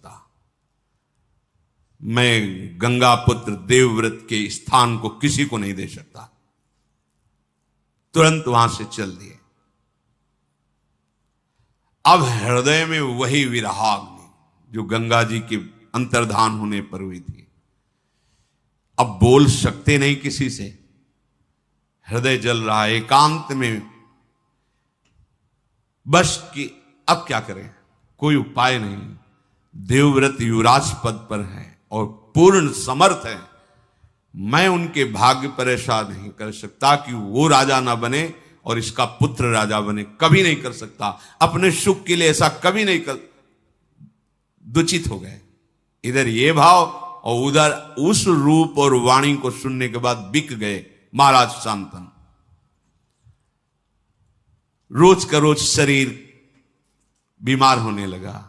मैं गंगा पुत्र देवव्रत के स्थान को किसी को नहीं दे सकता। तुरंत वहां से चल दिए। अब हृदय में वही विरहाग्नि जो गंगा जी के अंतर्धान होने पर हुई थी। अब बोल सकते नहीं किसी से, हृदय जल रहा है एकांत में, बस कि अब क्या करें, कोई उपाय नहीं। देवव्रत युवराज पद पर है और पूर्ण समर्थ है, मैं उनके भाग्य पर ऐसा नहीं कर सकता कि वो राजा ना बने और इसका पुत्र राजा बने, कभी नहीं कर सकता। अपने सुख के लिए ऐसा कभी नहीं कर, दुचित हो गए। इधर ये भाव और उधर उस रूप और वाणी को सुनने के बाद बिक गए महाराज शांतनु। रोज का रोज शरीर बीमार होने लगा,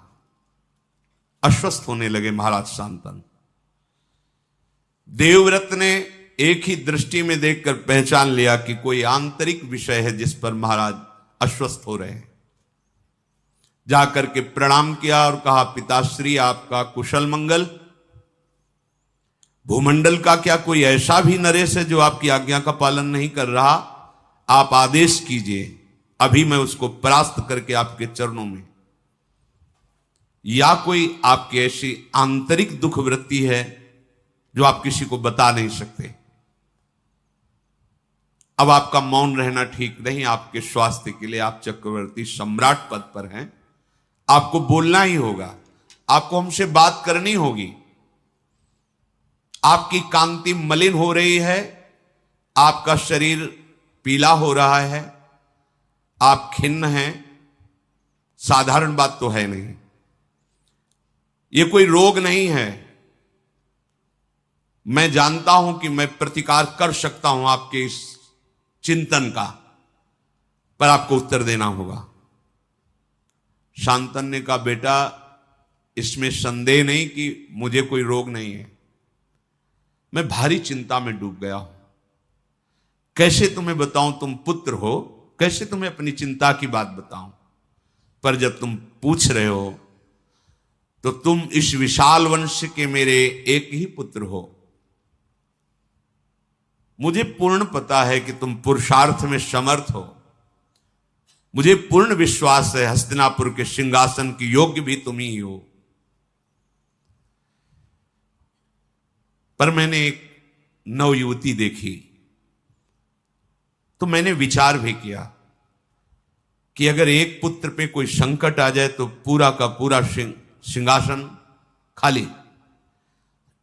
अस्वस्थ होने लगे महाराज शांतनु। देवव्रत ने एक ही दृष्टि में देखकर पहचान लिया कि कोई आंतरिक विषय है जिस पर महाराज अस्वस्थ हो रहे हैं। जाकर के प्रणाम किया और कहा, पिताश्री आपका कुशल मंगल। भूमंडल का क्या कोई ऐसा भी नरेश है जो आपकी आज्ञा का पालन नहीं कर रहा? आप आदेश कीजिए, अभी मैं उसको परास्त करके आपके चरणों में। या कोई आपकी ऐसी आंतरिक दुख वृत्ति है जो आप किसी को बता नहीं सकते? अब आपका मौन रहना ठीक नहीं, आपके स्वास्थ्य के लिए आप चक्रवर्ती सम्राट पद पर हैं, आपको बोलना ही होगा, आपको हमसे बात करनी होगी। आपकी कांति मलिन हो रही है, आपका शरीर पीला हो रहा है, आप खिन्न हैं, साधारण बात तो है नहीं, ये कोई रोग नहीं है। मैं जानता हूं कि मैं प्रतिकार कर सकता हूं आपके इस चिंतन का, पर आपको उत्तर देना होगा। शांतनु ने कहा, बेटा इसमें संदेह नहीं कि मुझे कोई रोग नहीं है, मैं भारी चिंता में डूब गया हूं। कैसे तुम्हें बताऊं, तुम पुत्र हो, कैसे तुम्हें अपनी चिंता की बात बताऊं? पर जब तुम पूछ रहे हो तो तुम इस विशाल वंश के मेरे एक ही पुत्र हो। मुझे पूर्ण पता है कि तुम पुरुषार्थ में समर्थ हो, मुझे पूर्ण विश्वास है हस्तिनापुर के सिंहासन की योग्य भी तुम ही हो। पर मैंने एक नवयुवती देखी तो मैंने विचार भी किया कि अगर एक पुत्र पे कोई संकट आ जाए तो पूरा का पूरा सिंहासन खाली।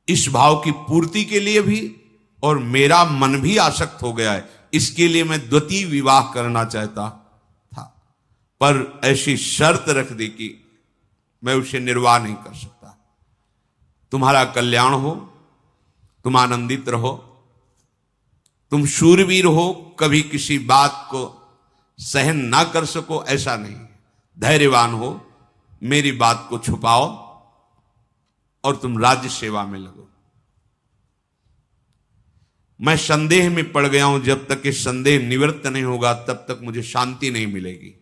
इस भाव की पूर्ति के लिए भी, और मेरा मन भी आसक्त हो गया है, इसके लिए मैं द्वितीय विवाह करना चाहता था, पर ऐसी शर्त रख दी कि मैं उसे निर्वाह नहीं कर सकता। तुम्हारा कल्याण हो, तुम आनंदित रहो, तुम शूरवीर हो, कभी किसी बात को सहन ना कर सको ऐसा नहीं, धैर्यवान हो, मेरी बात को छुपाओ और तुम राज्य सेवा में लगो। मैं संदेह में पड़ गया हूं, जब तक ये संदेह निवृत्त नहीं होगा तब तक मुझे शांति नहीं मिलेगी।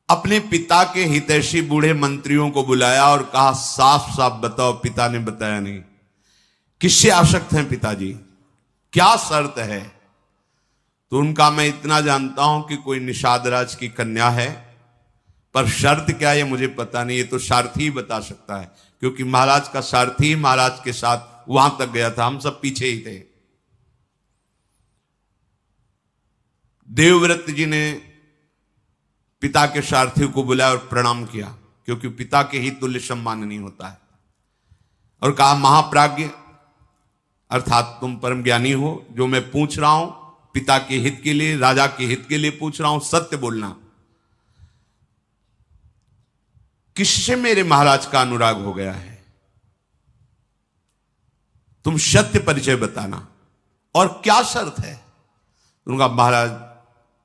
अपने पिता के हितैषी बूढ़े मंत्रियों को बुलाया और कहा, साफ साफ बताओ। पिता ने बताया नहीं। किससे आसक्त हैं पिताजी, क्या शर्त है? तो उनका, मैं इतना जानता हूं कि कोई निषाद राज की कन्या है, पर शर्त क्या है मुझे पता नहीं, ये तो सारथी ही बता सकता है, क्योंकि महाराज का सारथी महाराज के साथ वहां तक गया था, हम सब पीछे ही थे। देवव्रत जी ने पिता के सारथी को बुलाया और प्रणाम किया, क्योंकि पिता के ही तुल्य सम्माननीय होता है, और कहा, महाप्राज्ञ अर्थात तुम परम ज्ञानी हो, जो मैं पूछ रहा हूं पिता के हित के लिए, राजा के हित के लिए पूछ रहा हूं, सत्य बोलना। किससे मेरे महाराज का अनुराग हो गया है? तुम सत्य परिचय बताना, और क्या शर्त है? उनका, महाराज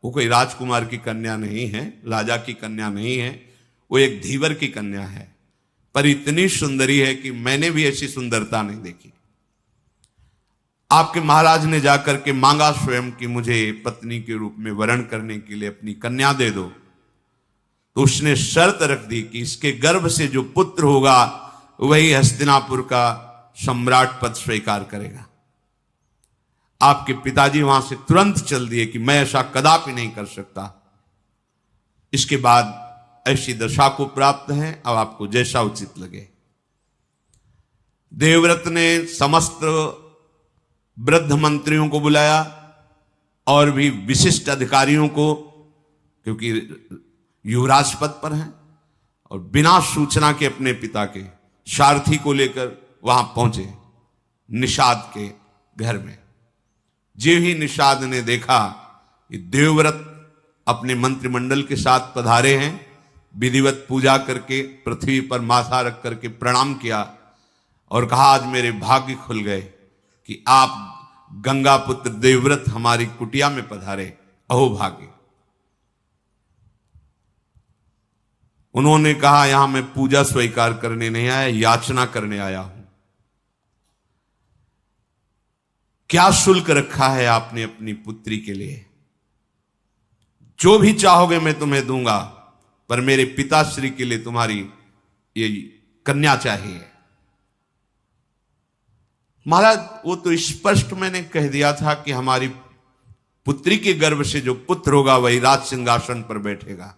वो कोई राजकुमार की कन्या नहीं है, राजा की कन्या नहीं है, वो एक धीवर की कन्या है, पर इतनी सुंदरी है कि मैंने भी ऐसी सुंदरता नहीं देखी। आपके महाराज ने जाकर के मांगा स्वयं कि मुझे पत्नी के रूप में वरण करने के लिए अपनी कन्या दे दो, तो उसने शर्त रख दी कि इसके गर्भ से जो पुत्र होगा वही हस्तिनापुर का सम्राट पद स्वीकार करेगा। आपके पिताजी वहां से तुरंत चल दिए कि मैं ऐसा कदापि नहीं कर सकता। इसके बाद ऐसी दशा को प्राप्त है, अब आपको जैसा उचित लगे। देवव्रत ने समस्त वृद्ध मंत्रियों को बुलाया और भी विशिष्ट अधिकारियों को, क्योंकि युवराज पद पर हैं, और बिना सूचना के अपने पिता के सारथी को लेकर वहां पहुंचे निषाद के घर में। जो ही निषाद ने देखा कि देवव्रत अपने मंत्रिमंडल के साथ पधारे हैं, विधिवत पूजा करके पृथ्वी पर माथा रख करके प्रणाम किया और कहा, आज मेरे भाग्य खुल गए कि आप गंगा पुत्र देवव्रत हमारी कुटिया में पधारे, अहो भाग्य। उन्होंने कहा, यहां मैं पूजा स्वीकार करने नहीं आया, याचना करने आया हूं। क्या शुल्क रखा है आपने अपनी पुत्री के लिए? जो भी चाहोगे मैं तुम्हें दूंगा, पर मेरे पिताश्री के लिए तुम्हारी ये कन्या चाहिए। महाराज, वो तो स्पष्ट मैंने कह दिया था कि हमारी पुत्री के गर्भ से जो पुत्र होगा वही राज सिंहासन पर बैठेगा।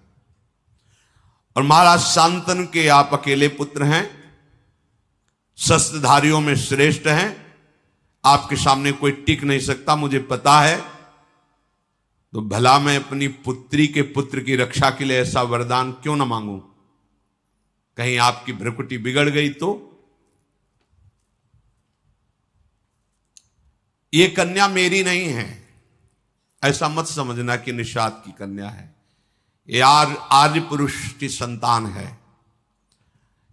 और महाराज शांतनु के आप अकेले पुत्र हैं, शस्त्रधारियों में श्रेष्ठ हैं, आपके सामने कोई टिक नहीं सकता, मुझे पता है। तो भला मैं अपनी पुत्री के पुत्र की रक्षा के लिए ऐसा वरदान क्यों ना मांगू? कहीं आपकी भ्रुकुटी बिगड़ गई तो? ये कन्या मेरी नहीं है, ऐसा मत समझना कि निषाद की कन्या है। ये आर्य पुरुष की संतान है।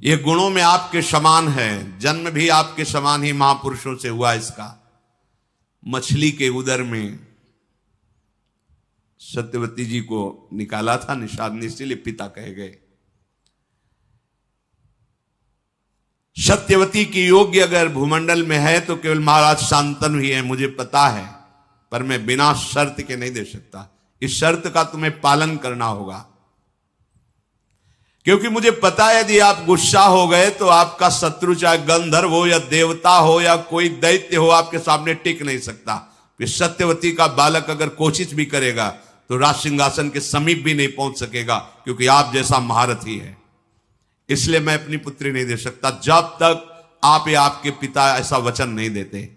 ये गुणों में आपके समान है, जन्म भी आपके समान ही महापुरुषों से हुआ इसका। मछली के उदर में सत्यवती जी को निकाला था निषाद ने, इसीलिए पिता कहे गए। सत्यवती की योग्य अगर भूमंडल में है तो केवल महाराज शांतनु ही है, मुझे पता है, पर मैं बिना शर्त के नहीं दे सकता। इस शर्त का तुम्हें पालन करना होगा, क्योंकि मुझे पता है यदि आप गुस्सा हो गए तो आपका शत्रु चाहे गंधर्व हो या देवता हो या कोई दैत्य हो, आपके सामने टिक नहीं सकता। फिर सत्यवती का बालक अगर कोशिश भी करेगा तो राज सिंहासन के समीप भी नहीं पहुंच सकेगा, क्योंकि आप जैसा महारथी है। इसलिए मैं अपनी पुत्री नहीं दे सकता जब तक आप या आपके पिता ऐसा वचन नहीं देते।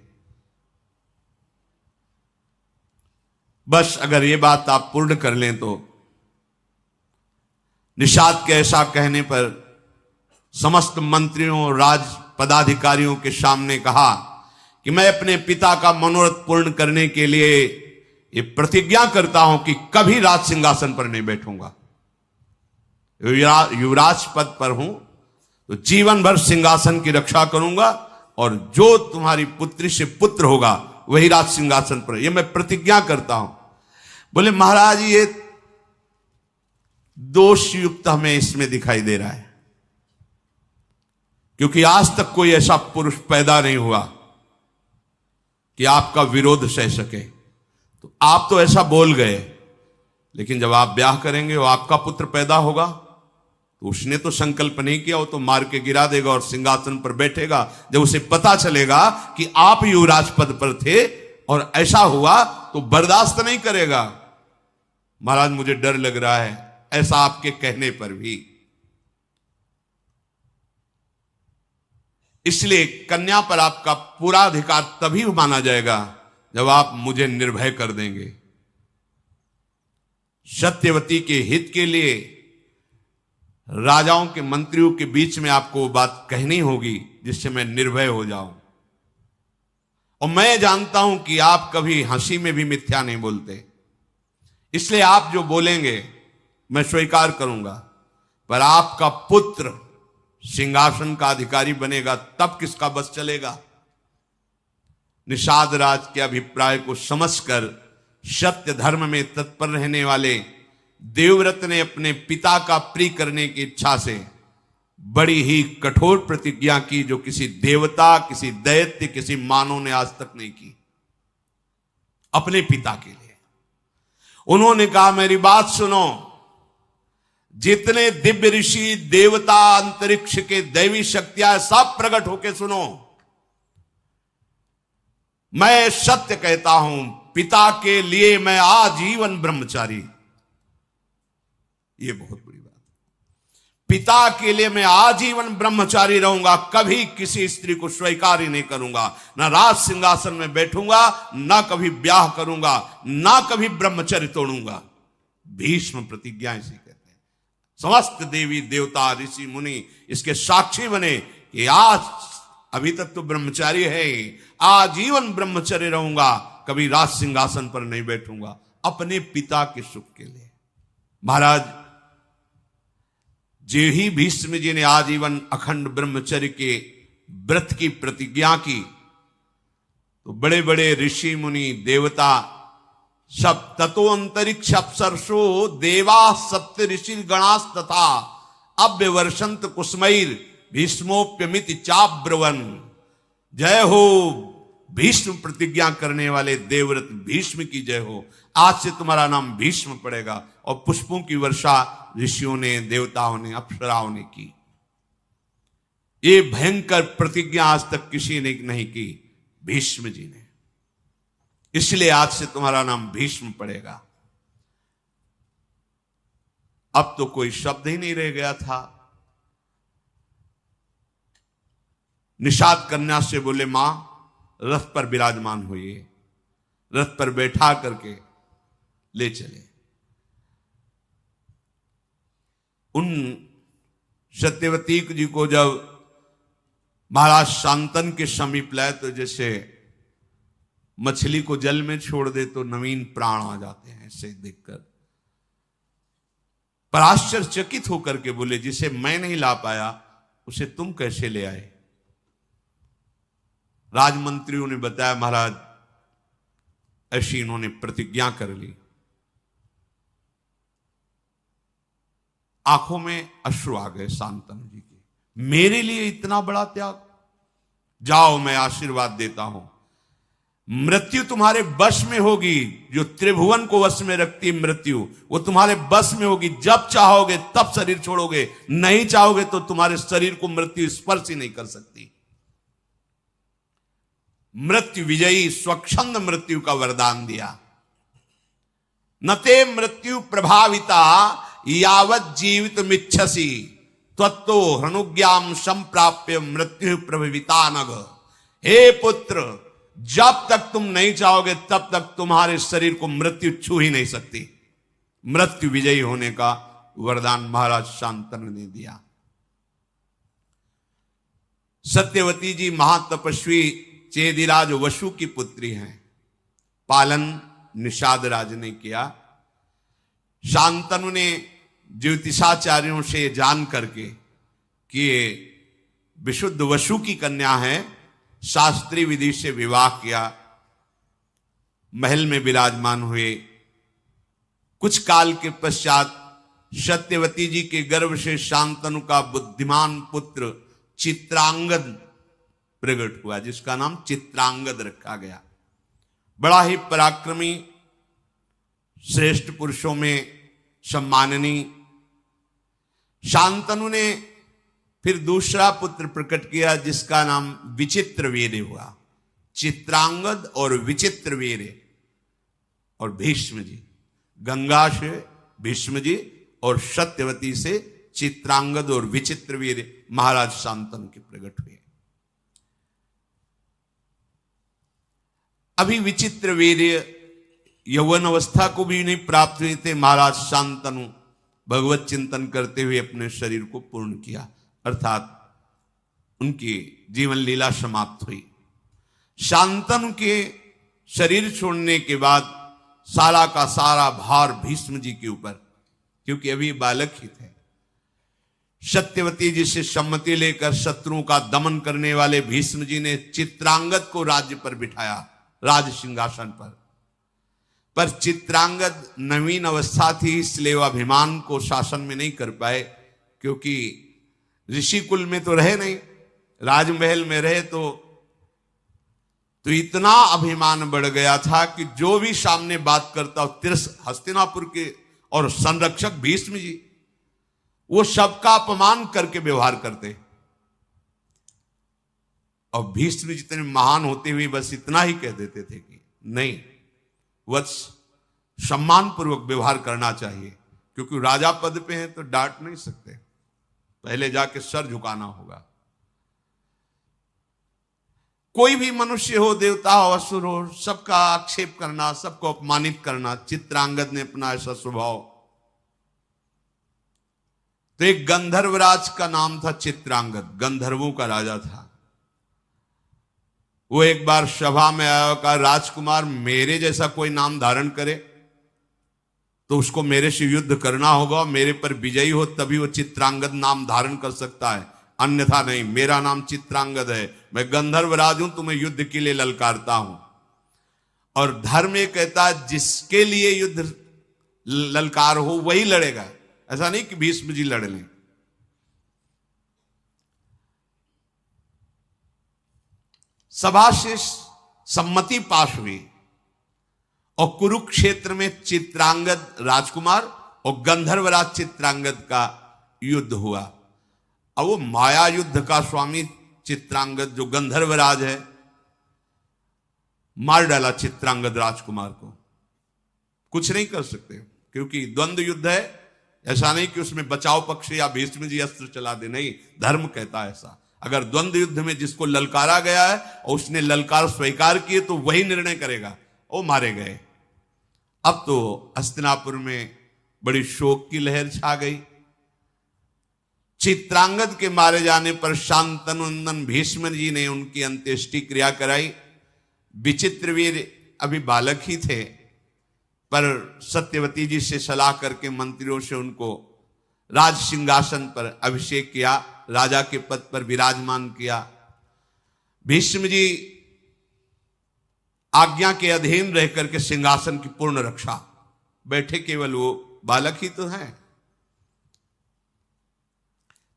बस अगर ये बात आप पूर्ण कर लें तो। निषाद के ऐसा कहने पर समस्त मंत्रियों और राज पदाधिकारियों के सामने कहा कि मैं अपने पिता का मनोरथ पूर्ण करने के लिए ये प्रतिज्ञा करता हूं कि कभी राज सिंहासन पर नहीं बैठूंगा। युवराज पद पर हूं तो जीवन भर सिंहासन की रक्षा करूंगा, और जो तुम्हारी पुत्री से पुत्र होगा वही राज सिंहासन पर, यह मैं प्रतिज्ञा करता हूं। बोले, महाराज ये दोष युक्त हमें इसमें दिखाई दे रहा है, क्योंकि आज तक कोई ऐसा पुरुष पैदा नहीं हुआ कि आपका विरोध सह सके। तो आप तो ऐसा बोल गए, लेकिन जब आप ब्याह करेंगे और आपका पुत्र पैदा होगा तो उसने तो संकल्प नहीं किया, वो तो मार के गिरा देगा और सिंहासन पर बैठेगा। जब उसे पता चलेगा कि आप युवराज पद पर थे और ऐसा हुआ तो बर्दाश्त नहीं करेगा। महाराज, मुझे डर लग रहा है ऐसा आपके कहने पर भी। इसलिए कन्या पर आपका पूरा अधिकार तभी माना जाएगा जब आप मुझे निर्भय कर देंगे। सत्यवती के हित के लिए राजाओं के मंत्रियों के बीच में आपको वो बात कहनी होगी जिससे मैं निर्भय हो जाऊं। और मैं जानता हूं कि आप कभी हंसी में भी मिथ्या नहीं बोलते, इसलिए आप जो बोलेंगे मैं स्वीकार करूंगा। पर आपका पुत्र सिंहासन का अधिकारी बनेगा तब किसका बस चलेगा? निषाद राज के अभिप्राय को समझकर सत्य धर्म में तत्पर रहने वाले देवव्रत ने अपने पिता का प्रिय करने की इच्छा से बड़ी ही कठोर प्रतिज्ञा की, जो किसी देवता, किसी दैत्य, किसी मानव ने आज तक नहीं की अपने पिता के लिए। उन्होंने कहा, मेरी बात सुनो, जितने दिव्य ऋषि, देवता, अंतरिक्ष के दैवी शक्तियां सब प्रकट होके सुनो। मैं सत्य कहता हूं, पिता के लिए मैं आजीवन ब्रह्मचारी। ये बहुत बड़ी बात। पिता के लिए मैं आजीवन ब्रह्मचारी रहूंगा, कभी किसी स्त्री को स्वीकार ही नहीं करूंगा, ना राज सिंहासन में बैठूंगा, ना कभी ब्याह करूंगा, ना कभी ब्रह्मचर्य तोड़ूंगा। भीष्म प्रतिज्ञा इसे कहते हैं। समस्त देवी देवता ऋषि मुनि इसके साक्षी बने कि आज अभी तक तो ब्रह्मचारी है, आजीवन ब्रह्मचर्य रहूंगा, कभी राज सिंहासन पर नहीं बैठूंगा, अपने पिता के सुख के लिए। महाराज जे ही भीष्म जी ने आजीवन अखंड ब्रह्मचर्य के व्रत की प्रतिज्ञा की, तो बड़े बड़े ऋषि मुनि देवता सब, ततो अंतरिक्ष अप्सरसो देवा सप्त ऋषि गणास तथा अव्यवर्षंत कुसुमैर भीष्मोप्यमित चाब्रवन। जय हो भीष्म प्रतिज्ञा करने वाले देवव्रत भीष्म की जय हो। आज से तुम्हारा नाम भीष्म पड़ेगा। और पुष्पों की वर्षा ऋषियों ने, देवताओं ने, अप्सराओं ने की। ये भयंकर प्रतिज्ञा आज तक किसी ने नहीं की, भीष्म जी ने। इसलिए आज से तुम्हारा नाम भीष्म पड़ेगा। अब तो कोई शब्द ही नहीं रह गया था। निषाद कन्या से बोले, मां रथ पर विराजमान होइए। रथ पर बैठा करके ले चले। उन सत्यवती जी को जब महाराज शांतन के समीप लाए, तो जैसे मछली को जल में छोड़ दे तो नवीन प्राण आ जाते हैं, ऐसे देखकर पर आश्चर्यचकित होकर के बोले, जिसे मैं नहीं ला पाया उसे तुम कैसे ले आए? राजमंत्रियों ने बताया, महाराज ऐसी इन्होंने प्रतिज्ञा कर ली। आंखों में अश्रु आ गए शांतनु जी के, मेरे लिए इतना बड़ा त्याग। जाओ, मैं आशीर्वाद देता हूं, मृत्यु तुम्हारे वश में होगी। जो त्रिभुवन को वश में रखती मृत्यु, वो तुम्हारे वश में होगी। जब चाहोगे तब शरीर छोड़ोगे, नहीं चाहोगे तो तुम्हारे शरीर को मृत्यु स्पर्श ही नहीं कर सकती। मृत्यु विजयी स्वच्छंद मृत्यु का वरदान दिया। नते मृत्यु प्रभाविता यावत जीवित मिच्छसी त्वत्तो हनुज्ञाम संप्राप्य मृत्यु प्रभाविता नग। हे पुत्र, जब तक तुम नहीं चाहोगे तब तक तुम्हारे शरीर को मृत्यु छू ही नहीं सकती। मृत्यु विजयी होने का वरदान महाराज शांतनु ने दिया। सत्यवती जी महातपस्वी चेदिराज वसु की पुत्री हैं। पालन निषाद राज ने किया। शांतनु ने ज्योतिषाचार्यों से जान करके कि ये विशुद्ध वसु की कन्या है, शास्त्रीय विधि से विवाह किया। महल में विराजमान हुए। कुछ काल के पश्चात सत्यवती जी के गर्भ से शांतनु का बुद्धिमान पुत्र चित्रांगद प्रकट हुआ, जिसका नाम चित्रांगद रखा गया। बड़ा ही पराक्रमी, श्रेष्ठ पुरुषों में सम्माननीय। शांतनु ने फिर दूसरा पुत्र प्रकट किया, जिसका नाम विचित्रवीर्य हुआ। चित्रांगद और विचित्रवीर्य और भीष्म जी, गंगा से भीष्म जी और सत्यवती से चित्रांगद और विचित्रवीर्य महाराज शांतनु के प्रकट हुए। अभी विचित्रवीर्य यौवन अवस्था को भी नहीं प्राप्त हुए थे। महाराज शांतनु भगवत चिंतन करते हुए अपने शरीर को पूर्ण किया, अर्थात उनकी जीवन लीला समाप्त हुई। शांतनु के शरीर छोड़ने के बाद सारा का सारा भार भीष्म जी के ऊपर, क्योंकि अभी बालक ही थे। सत्यवती जी से सम्मति लेकर शत्रुओं का दमन करने वाले भीष्म जी ने चित्रांगद को राज्य पर बिठाया, राज सिंहासन पर चित्रांगद नवीन अवस्था थी, इसलिए वह अभिमान को शासन में नहीं कर पाए। क्योंकि ऋषि कुल में तो रहे नहीं, राजमहल में रहे तो इतना अभिमान बढ़ गया था कि जो भी सामने बात करता हस्तिनापुर के और संरक्षक भीष्म जी, वो सबका अपमान करके व्यवहार करते। और भीष्म जितने महान होते हुए बस इतना ही कह देते थे कि नहीं, वत्स सम्मान पूर्वक व्यवहार करना चाहिए, क्योंकि राजा पद पे हैं तो डांट नहीं सकते, पहले जाके सर झुकाना होगा। कोई भी मनुष्य हो, देवता हो, असुर हो, सबका आक्षेप करना, सबको अपमानित करना, चित्रांगद ने अपना ऐसा स्वभाव। तो एक गंधर्वराज का नाम था चित्रांगद, गंधर्वों का राजा था। वो एक बार सभा में आया, कहा राजकुमार मेरे जैसा कोई नाम धारण करे तो उसको मेरे से युद्ध करना होगा, मेरे पर विजयी हो तभी वो चित्रांगद नाम धारण कर सकता है, अन्यथा नहीं। मेरा नाम चित्रांगद है, मैं गंधर्वराज हूं, तुम्हें युद्ध के लिए ललकारता हूं। और धर्म ये कहता है जिसके लिए युद्ध ललकार हो वही लड़ेगा, ऐसा नहीं कि भीष्म जी लड़ लें। सभा से सम्मति पास हुई और कुरुक्षेत्र में चित्रांगद राजकुमार और गंधर्वराज चित्रांगद का युद्ध हुआ। अब वो माया युद्ध का स्वामी चित्रांगद जो गंधर्वराज है, मार डाला चित्रांगद राजकुमार को। कुछ नहीं कर सकते क्योंकि द्वंद्व युद्ध है, ऐसा नहीं कि उसमें बचाव पक्ष या भीष्म जी अस्त्र चला दे, नहीं, धर्म कहता है ऐसा। अगर द्वंद्व युद्ध में जिसको ललकारा गया है और उसने ललकार स्वीकार किए तो वही निर्णय करेगा, वो मारे गए। अब तो हस्तिनापुर में बड़ी शोक की लहर छा गई। चित्रांगद के मारे जाने पर शांतनुनंदन भीष्म जी ने उनकी अंत्येष्टि क्रिया कराई। विचित्रवीर अभी बालक ही थे, पर सत्यवती जी से सलाह करके मंत्रियों से उनको राज सिंहासन पर अभिषेक किया, राजा के पद पर विराजमान किया। भीष्म जी आज्ञा के अधीन रह करके सिंहासन की पूर्ण रक्षा, बैठे केवल वो बालक ही तो हैं।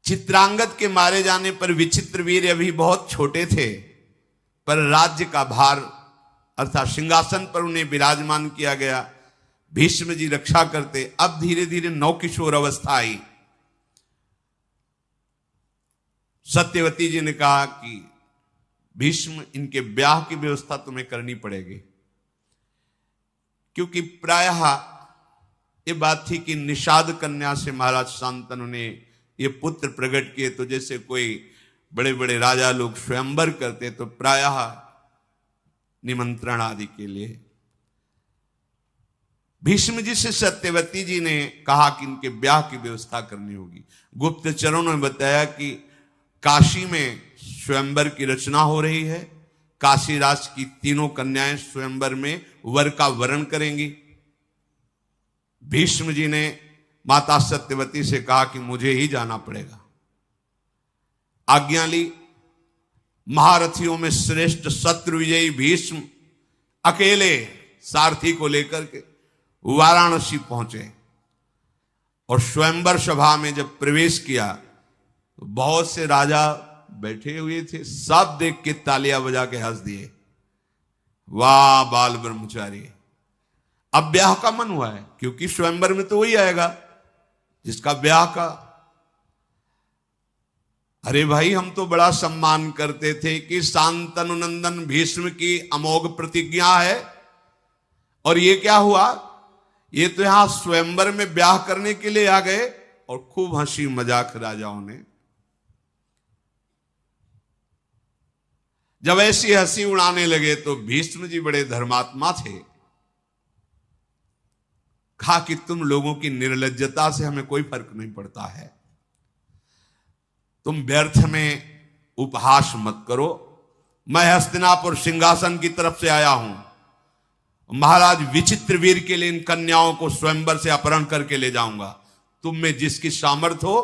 चित्रांगद के मारे जाने पर विचित्रवीर अभी बहुत छोटे थे, पर राज्य का भार अर्थात सिंहासन पर उन्हें विराजमान किया गया। भीष्म जी रक्षा करते। अब धीरे धीरे नवकिशोर अवस्था आई। सत्यवती जी ने कहा कि भीष्म इनके ब्याह की व्यवस्था तुम्हें करनी पड़ेगी, क्योंकि प्रायः ये बात थी कि निषाद कन्या से महाराज शांतनु ने ये पुत्र प्रकट किए, तो जैसे कोई बड़े बड़े राजा लोग स्वयंवर करते तो प्रायः निमंत्रण आदि के लिए। भीष्म जी से सत्यवती जी ने कहा कि इनके ब्याह की व्यवस्था करनी होगी। गुप्तचरों ने बताया कि काशी में स्वयंवर की रचना हो रही है, काशी राज की तीनों कन्याएं स्वयंवर में वर का वरण करेंगी। भीष्म जी ने माता सत्यवती से कहा कि मुझे ही जाना पड़ेगा। आज्ञा ली। महारथियों में श्रेष्ठ शत्रु विजयी भीष्म अकेले सारथी को लेकर के वाराणसी पहुंचे और स्वयंवर सभा में जब प्रवेश किया तो बहुत से राजा बैठे हुए थे, सब देख के तालियां बजा के हंस दिए, वाह बाल ब्रह्मचारी। अब ब्याह का मन हुआ है, क्योंकि स्वयंवर में तो वही आएगा जिसका ब्याह का। अरे भाई, हम तो बड़ा सम्मान करते थे कि शांतनुनंदन भीष्म की अमोघ प्रतिज्ञा है, और ये क्या हुआ, ये तो यहां स्वयंवर में ब्याह करने के लिए आ गए। और खूब हंसी मजाक राजाओं ने। जब ऐसी हंसी उड़ाने लगे तो भीष्म जी बड़े धर्मात्मा थे। कहा कि तुम लोगों की निर्लज्जता से हमें कोई फर्क नहीं पड़ता है, तुम व्यर्थ में उपहास मत करो। मैं हस्तिनापुर सिंहासन की तरफ से आया हूं, महाराज विचित्रवीर के लिए इन कन्याओं को स्वयंवर से अपहरण करके ले जाऊंगा। तुम में जिसकी सामर्थ्य हो,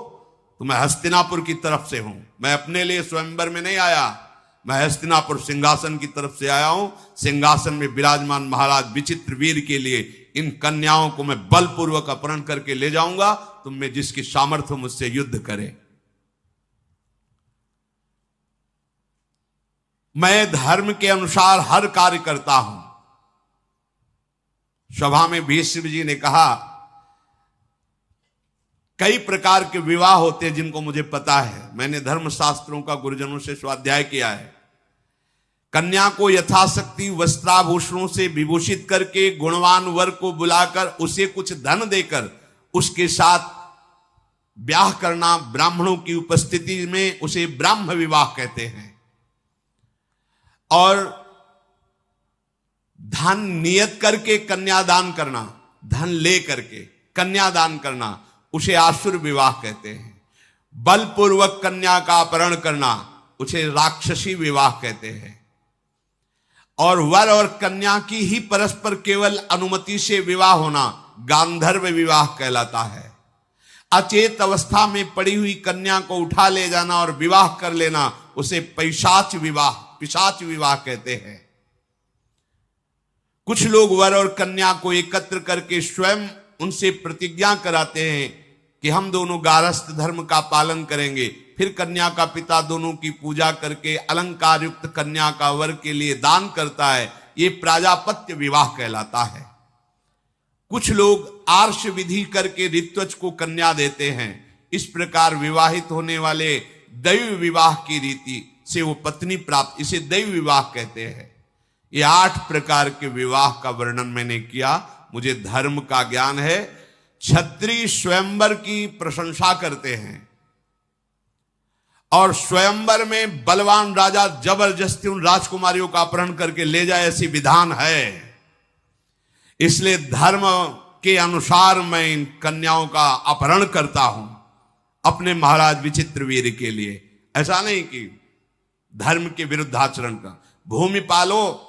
तो मैं हस्तिनापुर की तरफ से हूं। मैं अपने लिए स्वयंवर में नहीं आया, मैं हस्तिनापुर सिंहासन की तरफ से आया हूं। सिंहासन में विराजमान महाराज विचित्रवीर के लिए इन कन्याओं को मैं बलपूर्वक अपहरण करके ले जाऊंगा। तुम में जिसकी सामर्थ्य हो मुझसे युद्ध करे। मैं धर्म के अनुसार हर कार्य करता हूं। सभा में भीष्म जी ने कहा, कई प्रकार के विवाह होते हैं जिनको मुझे पता है, मैंने धर्म शास्त्रों का गुरुजनों से स्वाध्याय किया है। कन्या को यथाशक्ति वस्त्राभूषणों से विभूषित करके गुणवान वर को बुलाकर उसे कुछ धन देकर उसके साथ ब्याह करना, ब्राह्मणों की उपस्थिति में उसे ब्राह्म विवाह कहते हैं। और धन नियत करके कन्यादान करना, धन ले करके कन्यादान करना, उसे आसुर विवाह कहते हैं। बलपूर्वक कन्या का अपहरण करना, उसे राक्षसी विवाह कहते हैं। और वर और कन्या की ही परस्पर केवल अनुमति से विवाह होना गांधर्व विवाह कहलाता है। अचेत अवस्था में पड़ी हुई कन्या को उठा ले जाना और विवाह कर लेना, उसे पिशाच विवाह कहते हैं। कुछ लोग वर और कन्या को एकत्र करके स्वयं उनसे प्रतिज्ञा कराते हैं कि हम दोनों गारस्थ धर्म का पालन करेंगे। फिर कन्या का पिता दोनों की पूजा करके अलंकार युक्त कन्या का वर के लिए दान करता है। ये प्राजापत्य विवाह कहलाता है। कुछ लोग आर्ष विधि करके ऋत्वज को कन्या देते हैं। इस प्रकार विवाहित होने वाले दैव विवाह की रीति से वो पत्नी प्राप्त, इसे दैव विवाह कहते हैं। ये 8 प्रकार के विवाह का वर्णन मैंने किया। मुझे धर्म का ज्ञान है। क्षत्रिय स्वयंवर की प्रशंसा करते हैं और स्वयंवर में बलवान राजा जबरदस्ती उन राजकुमारियों का अपहरण करके ले जाए, ऐसी विधान है। इसलिए धर्म के अनुसार मैं इन कन्याओं का अपहरण करता हूं अपने महाराज विचित्रवीर्य के लिए। ऐसा नहीं कि धर्म के विरुद्ध आचरण का। भूमि पालो,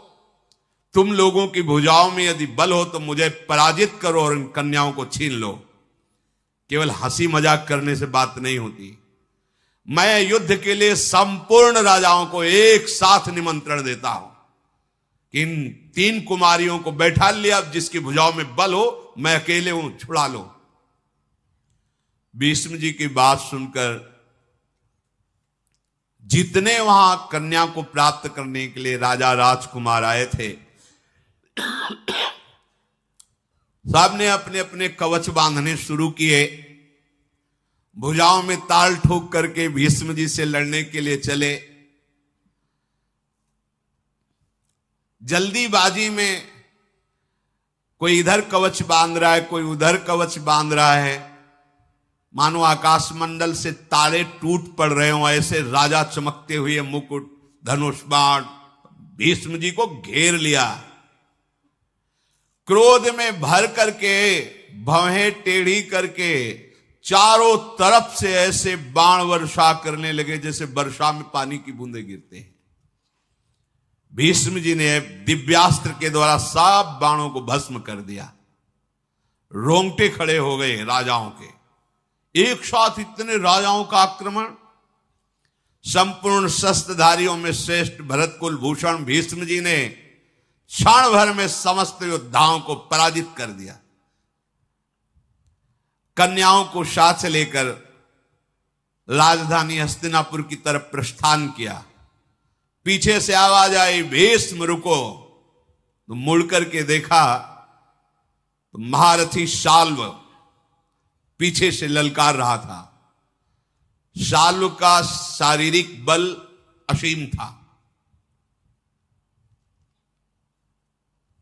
तुम लोगों की भुजाओं में यदि बल हो तो मुझे पराजित करो और इन कन्याओं को छीन लो। केवल हंसी मजाक करने से बात नहीं होती। मैं युद्ध के लिए संपूर्ण राजाओं को एक साथ निमंत्रण देता हूं कि इन 3 कुमारियों को बैठा लिया, अब जिसकी भुजाओं में बल हो मैं अकेले हूं, छुड़ा लो। भीष्म जी की बात सुनकर जितने वहां कन्या को प्राप्त करने के लिए राजा राजकुमार आए थे, सबने अपने अपने कवच बांधने शुरू किए। भुजाओं में ताल ठोक करके भीष्म जी से लड़ने के लिए चले। जल्दीबाजी में कोई इधर कवच बांध रहा है, कोई उधर कवच बांध रहा है, मानो आकाश मंडल से तारे टूट पड़ रहे हो। ऐसे राजा चमकते हुए मुकुट, धनुष बाण भीष्म जी को घेर लिया। क्रोध में भर करके भवें टेढ़ी करके चारों तरफ से ऐसे बाण वर्षा करने लगे जैसे वर्षा में पानी की बूंदें गिरते हैं। भीष्म जी ने दिव्यास्त्र के द्वारा सब बाणों को भस्म कर दिया। रोंगटे खड़े हो गए राजाओं के। एक साथ इतने राजाओं का आक्रमण। संपूर्ण शस्त्रधारियों में श्रेष्ठ भरत कुल भूषण भीष्म जी ने क्षण भर में समस्त योद्धाओं को पराजित कर दिया। कन्याओं को साथ लेकर राजधानी हस्तिनापुर की तरफ प्रस्थान किया। पीछे से आवाज आई, भीष्म रुको। तो मुड़ करके देखा तो महारथी शाल्व पीछे से ललकार रहा था। शाल्व का शारीरिक बल असीम था।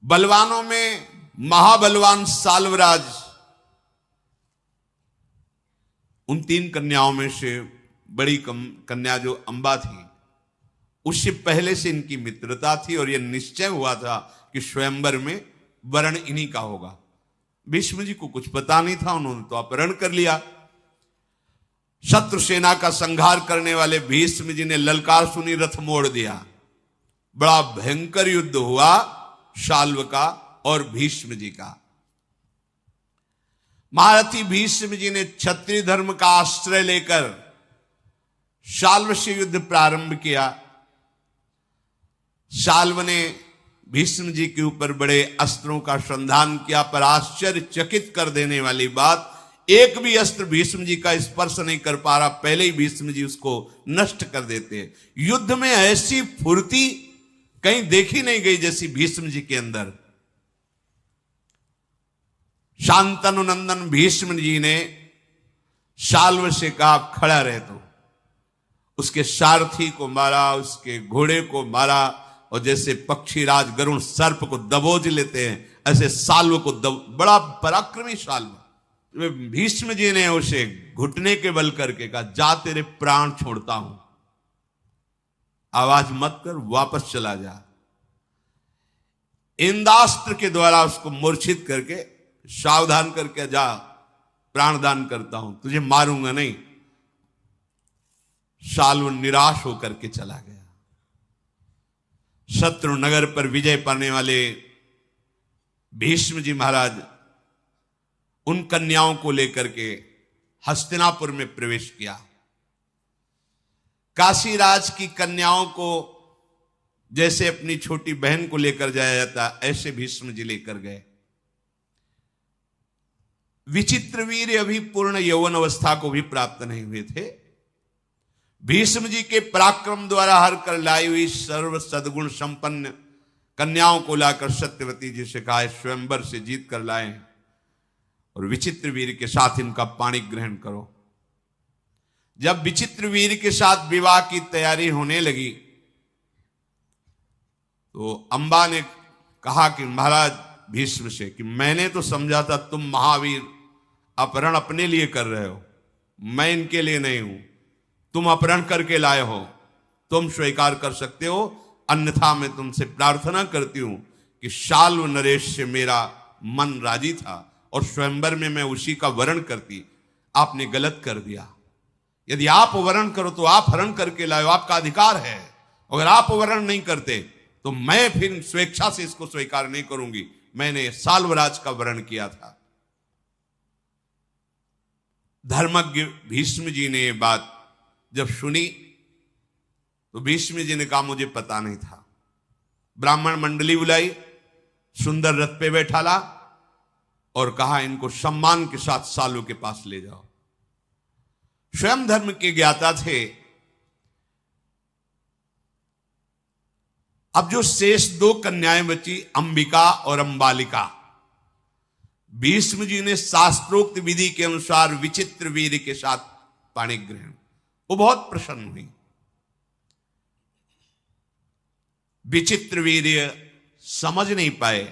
बलवानों में महाबलवान साल्वराज उन 3 कन्याओं में से बड़ी कन्या जो अंबा थी, उससे पहले से इनकी मित्रता थी और यह निश्चय हुआ था कि स्वयंवर में वर्ण इन्हीं का होगा। भीष्म जी को कुछ पता नहीं था, उन्होंने तो अपहरण कर लिया। शत्रु सेना का संहार करने वाले भीष्म जी ने ललकार सुनी, रथ मोड़ दिया। बड़ा भयंकर युद्ध हुआ शाल्व का और भीष्म जी का। महारथी भीष्म जी ने क्षत्रिय धर्म का आश्रय लेकर शाल्व से युद्ध प्रारंभ किया। शाल्व ने भीष्म जी के ऊपर बड़े अस्त्रों का संधान किया, पर आश्चर्यचकित कर देने वाली बात, एक भी अस्त्र भीष्म जी का स्पर्श नहीं कर पा रहा, पहले ही भीष्म जी उसको नष्ट कर देते। युद्ध में ऐसी फुर्ती कहीं देखी नहीं गई जैसी भीष्म जी के अंदर। शांतनु नंदन भीष्म जी ने शाल्व से कहा, खड़ा रहे। तो उसके सारथी को मारा, उसके घोड़े को मारा, और जैसे पक्षीराज गरुण सर्प को दबोच लेते हैं, ऐसे साल्व को बड़ा पराक्रमी साल्व। भीष्म जी ने उसे घुटने के बल करके कहा, जा तेरे प्राण छोड़ता हूं, आवाज मत कर, वापस चला जा। इंद्रास्त्र के द्वारा उसको मूर्छित करके सावधान करके, जा प्राणदान करता हूं, तुझे मारूंगा नहीं। साल्व निराश होकर के चला गया। शत्रु नगर पर विजय पाने वाले भीष्म जी महाराज उन कन्याओं को लेकर के हस्तिनापुर में प्रवेश किया। काशीराज की कन्याओं को जैसे अपनी छोटी बहन को लेकर जाया जाता, ऐसे भीष्म जी लेकर गए। विचित्रवीर्य अभी पूर्ण यौवन अवस्था को भी प्राप्त नहीं हुए थे। भीष्म जी के पराक्रम द्वारा हर कर लाई हुई सर्व सद्गुण संपन्न कन्याओं को लाकर सत्यवती जी से कहा, स्वयंवर से जीत कर लाए और विचित्रवीर्य के साथ इनका पाणी ग्रहण करो। जब विचित्रवीर्य के साथ विवाह की तैयारी होने लगी तो अंबा ने कहा कि महाराज भीष्म से कि मैंने तो समझा था तुम महावीर अपहरण अपने लिए कर रहे हो, मैं इनके लिए नहीं हूं। तुम अपहरण करके लाए हो, तुम स्वीकार कर सकते हो, अन्यथा मैं तुमसे प्रार्थना करती हूं कि शाल्व नरेश से मेरा मन राजी था और स्वयंवर में मैं उसी का वरण करती। आपने गलत कर दिया। यदि आप वरण करो तो आप हरण करके लाओ, आपका अधिकार है। अगर आप वरण नहीं करते तो मैं फिर स्वेच्छा से इसको स्वीकार नहीं करूंगी। मैंने साल्वराज का वरण किया था। धर्मज्ञ भीष्म जी ने ये बात जब सुनी तो भीष्म जी ने कहा, मुझे पता नहीं था। ब्राह्मण मंडली बुलाई, सुंदर रथ पे बैठाला और कहा, इनको सम्मान के साथ सालों के पास ले जाओ। स्वयं धर्म के ज्ञाता थे। अब जो शेष दो कन्याएं बची, अंबिका और अंबालिका, भीष्म जी ने शास्त्रोक्त विधि के अनुसार विचित्रवीर्य के साथ पाणी ग्रहण, वो बहुत प्रसन्न हुई। विचित्रवीर्य समझ नहीं पाए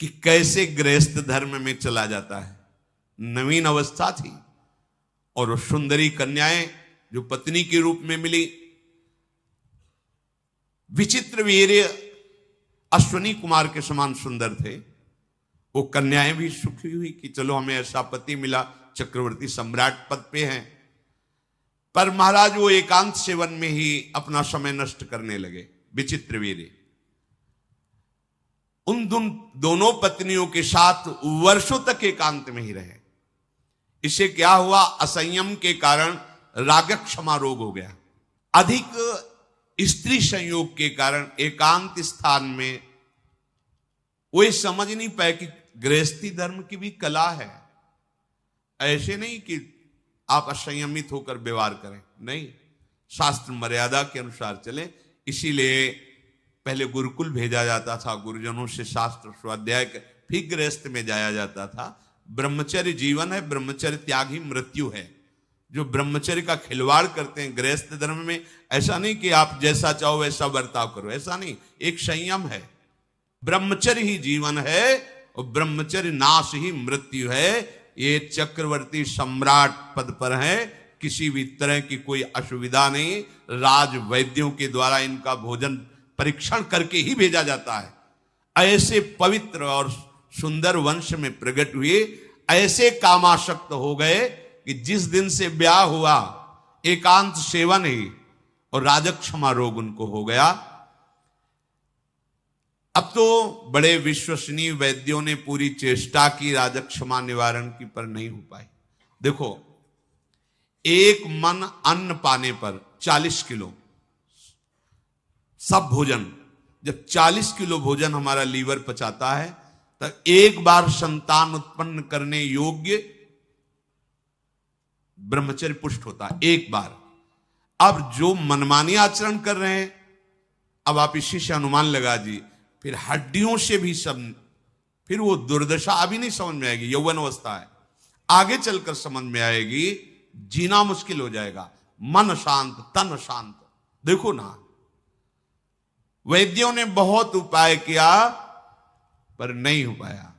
कि कैसे गृहस्थ धर्म में चला जाता है। नवीन अवस्था थी और वो सुंदरी कन्याएं जो पत्नी के रूप में मिली। विचित्रवीर्य अश्वनी कुमार के समान सुंदर थे। वो कन्याएं भी सुखी हुई कि चलो हमें ऐसा पति मिला, चक्रवर्ती सम्राट पद पे हैं। पर महाराज वो एकांत सेवन में ही अपना समय नष्ट करने लगे। विचित्रवीर्य उन दोनों पत्नियों के साथ वर्षों तक एकांत में ही रहे। इससे क्या हुआ, असंयम के कारण रागक्षमा रोग हो गया। अधिक स्त्री संयोग के कारण एकांत स्थान में वो ये समझ नहीं पाए कि गृहस्थी धर्म की भी कला है। ऐसे नहीं कि आप असंयमित होकर व्यवहार करें, नहीं, शास्त्र मर्यादा के अनुसार चले। इसीलिए पहले गुरुकुल भेजा जाता था, गुरुजनों से शास्त्र स्वाध्याय, फिर गृहस्थ में जाया जाता था। ब्रह्मचर्य जीवन है, ब्रह्मचर्य त्याग ही मृत्यु है। जो ब्रह्मचर्य का खिलवाड़ करते हैं गृहस्थ धर्म में, ऐसा नहीं कि आप जैसा चाहो वैसा बर्ताव करो, ऐसा नहीं, एक संयम है। ब्रह्मचर्य ही जीवन है और ब्रह्मचर्य नाश ही मृत्यु है। ये चक्रवर्ती सम्राट पद पर है, किसी भी तरह की कोई असुविधा नहीं। राज वैद्यों के द्वारा इनका भोजन परीक्षण करके ही भेजा जाता है। ऐसे पवित्र और सुंदर वंश में प्रकट हुए, ऐसे कामासक्त हो गए कि जिस दिन से ब्याह हुआ एकांत सेवन ही और राजक्षमा रोग उनको हो गया। अब तो बड़े विश्वसनीय वैद्यों ने पूरी चेष्टा की राजक्षमा निवारण की, पर नहीं हो पाई। देखो, एक मन अन्न पाने पर 40 किलो सब भोजन, जब 40 किलो भोजन हमारा लीवर पचाता है तो एक बार संतान उत्पन्न करने योग्य ब्रह्मचर्य पुष्ट होता है, एक बार। अब जो मनमानी आचरण कर रहे हैं, अब आप इसी से अनुमान लगा जी, फिर हड्डियों से भी सब, फिर वो दुर्दशा अभी नहीं समझ में आएगी, यौवन अवस्था है, आगे चलकर समझ में आएगी। जीना मुश्किल हो जाएगा। मन शांत तन शांत। देखो ना, वैद्यों ने बहुत उपाय किया पर नहीं हो पाया।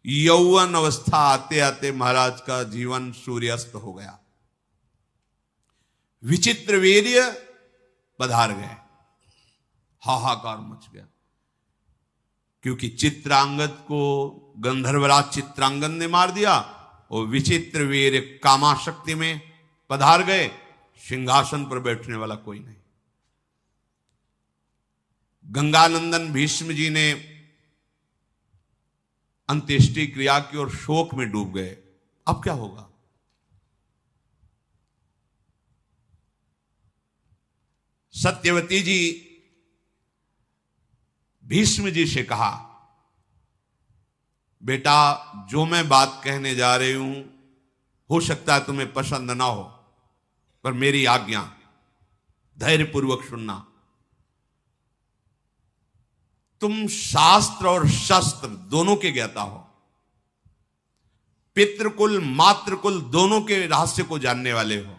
यौवन अवस्था आते आते महाराज का जीवन सूर्यास्त हो गया। विचित्र वीर्य पधार गए, हाहाकार मच गया, क्योंकि चित्रांगद को गंधर्वराज चित्रांगद ने मार दिया और विचित्र वीर्य कामाशक्ति में पधार गए। सिंहासन पर बैठने वाला कोई नहीं। गंगानंदन भीष्म जी ने अंत्येष्टि क्रिया की और शोक में डूब गए। अब क्या होगा? सत्यवती जी भीष्म जी से कहा, बेटा जो मैं बात कहने जा रही हूं हो सकता है तुम्हें पसंद ना हो, पर मेरी आज्ञा, धैर्यपूर्वक सुनना। तुम शास्त्र और शस्त्र दोनों के ज्ञाता हो, पितृकुल मातृकुल दोनों के रहस्य को जानने वाले हो।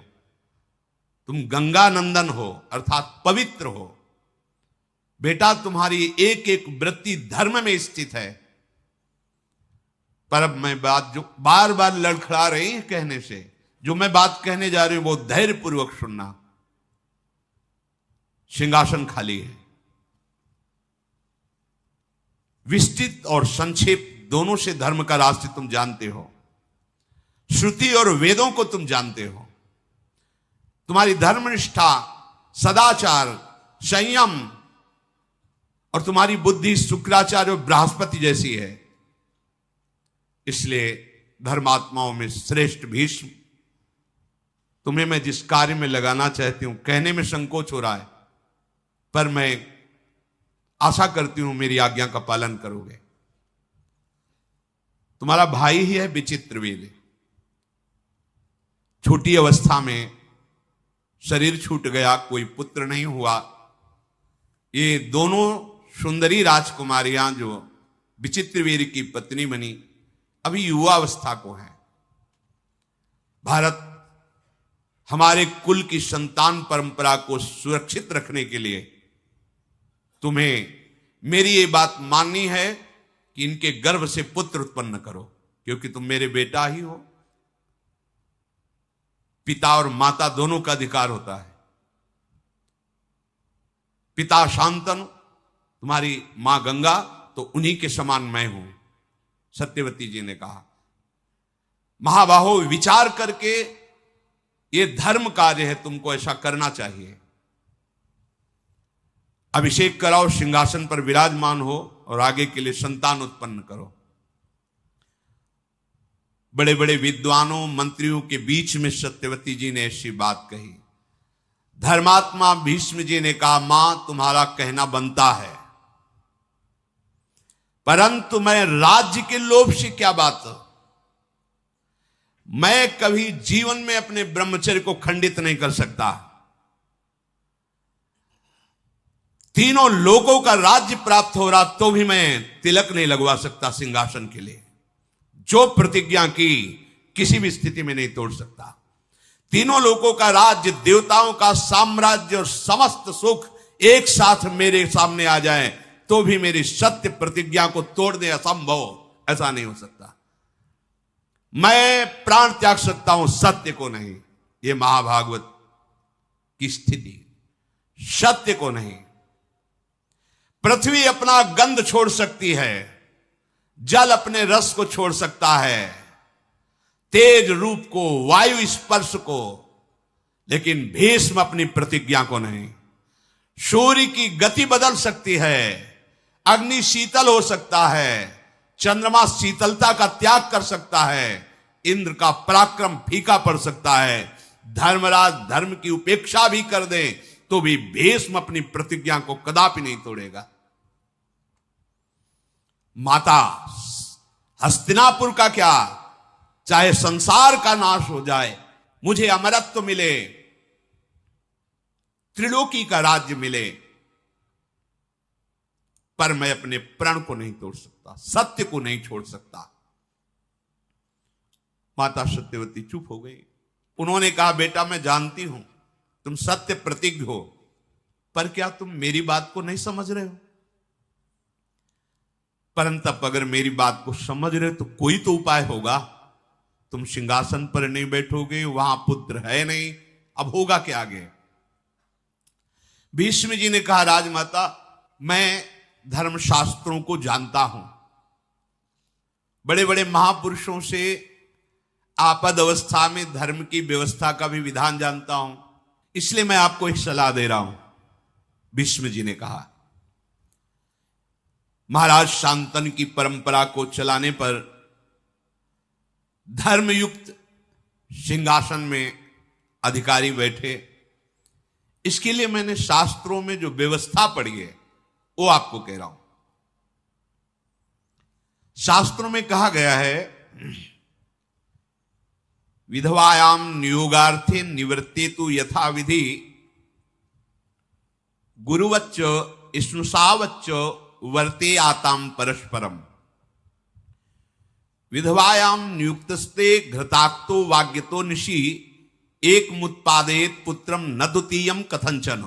तुम गंगा नंदन हो अर्थात पवित्र हो। बेटा तुम्हारी एक एक वृत्ति धर्म में स्थित है। पर अब मैं बात जो बार बार लड़खड़ा रही है कहने से, जो मैं बात कहने जा रही हूं वो धैर्यपूर्वक सुनना। सिंहासन खाली है। विस्तृत और संक्षेप दोनों से धर्म का रास्ते तुम जानते हो। श्रुति और वेदों को तुम जानते हो। तुम्हारी धर्मनिष्ठा, सदाचार, संयम और तुम्हारी बुद्धि शुक्राचार्य और बृहस्पति जैसी है। इसलिए धर्मात्माओं में श्रेष्ठ भीष्म, तुम्हें मैं जिस कार्य में लगाना चाहती हूं, कहने में संकोच हो रहा है, पर मैं आशा करती हूं मेरी आज्ञा का पालन करोगे। तुम्हारा भाई ही है विचित्रवीर्य। छोटी अवस्था में शरीर छूट गया, कोई पुत्र नहीं हुआ। ये दोनों सुंदरी राजकुमारियां जो विचित्रवीर्य की पत्नी बनी, अभी युवा अवस्था को है। भारत हमारे कुल की संतान परंपरा को सुरक्षित रखने के लिए तुम्हें मेरी ये बात माननी है कि इनके गर्भ से पुत्र उत्पन्न करो, क्योंकि तुम मेरे बेटा ही हो। पिता और माता दोनों का अधिकार होता है। पिता शांतनु, तुम्हारी मां गंगा, तो उन्हीं के समान मैं हूं। सत्यवती जी ने कहा, महाबाहो विचार करके ये धर्म कार्य है, तुमको ऐसा करना चाहिए। अभिषेक कराओ, सिंहासन पर विराजमान हो और आगे के लिए संतान उत्पन्न करो। बड़े बड़े विद्वानों मंत्रियों के बीच में सत्यवती जी ने ऐसी बात कही। धर्मात्मा भीष्म जी ने कहा, मां तुम्हारा कहना बनता है, परंतु मैं राज्य के लोभ से क्या बात, मैं कभी जीवन में अपने ब्रह्मचर्य को खंडित नहीं कर सकता। तीनों लोगों का राज्य प्राप्त हो रहा तो भी मैं तिलक नहीं लगवा सकता सिंहासन के लिए। जो प्रतिज्ञा की किसी भी स्थिति में नहीं तोड़ सकता। तीनों लोगों का राज्य, देवताओं का साम्राज्य और समस्त सुख एक साथ मेरे सामने आ जाए तो भी मेरी सत्य प्रतिज्ञा को तोड़ने असंभव, ऐसा नहीं हो सकता। मैं प्राण त्याग सकता हूं, सत्य को नहीं। यह महाभागवत की स्थिति, सत्य को नहीं। पृथ्वी अपना गंध छोड़ सकती है, जल अपने रस को छोड़ सकता है, तेज रूप को, वायु स्पर्श को, लेकिन भीष्म अपनी प्रतिज्ञा को नहीं। सूर्य की गति बदल सकती है, अग्नि शीतल हो सकता है, चंद्रमा शीतलता का त्याग कर सकता है, इंद्र का पराक्रम फीका पड़ सकता है, धर्मराज धर्म की उपेक्षा भी कर दे तो भी भीष्म अपनी प्रतिज्ञा को कदापि नहीं तोड़ेगा। माता हस्तिनापुर का क्या, चाहे संसार का नाश हो जाए, मुझे अमरत्व मिले, त्रिलोकी का राज्य मिले, पर मैं अपने प्रण को नहीं तोड़ सकता, सत्य को नहीं छोड़ सकता। माता सत्यवती चुप हो गई। उन्होंने कहा, बेटा मैं जानती हूं तुम सत्य प्रतिज्ञ हो, पर क्या तुम मेरी बात को नहीं समझ रहे हो? परंतु अगर मेरी बात को समझ रहे हो तो कोई तो उपाय होगा। तुम सिंहासन पर नहीं बैठोगे, वहां पुत्र है नहीं, अब होगा क्या आगे? भीष्म जी ने कहा, राजमाता, मैं धर्मशास्त्रों को जानता हूं, बड़े बड़े महापुरुषों से आपद अवस्था में धर्म की व्यवस्था का भी विधान जानता हूं, इसलिए मैं आपको एक सलाह दे रहा हूं। भीष्म जी ने कहा, महाराज शांतनु की परंपरा को चलाने पर धर्मयुक्त सिंहासन में अधिकारी बैठे, इसके लिए मैंने शास्त्रों में जो व्यवस्था पढ़ी है वो आपको कह रहा हूं। शास्त्रों में कहा गया है, विधवायाम नियोगार्थे निवर्तेतु यथा विधि गुरुवच्च स्नुषावच्च वर्ते आताम परस्परम। विधवायाम नियुक्तस्ते घृताक्तो वाग्यतो निशि एक मुत्पादेत पुत्रम न द्वितीयम कथंचन।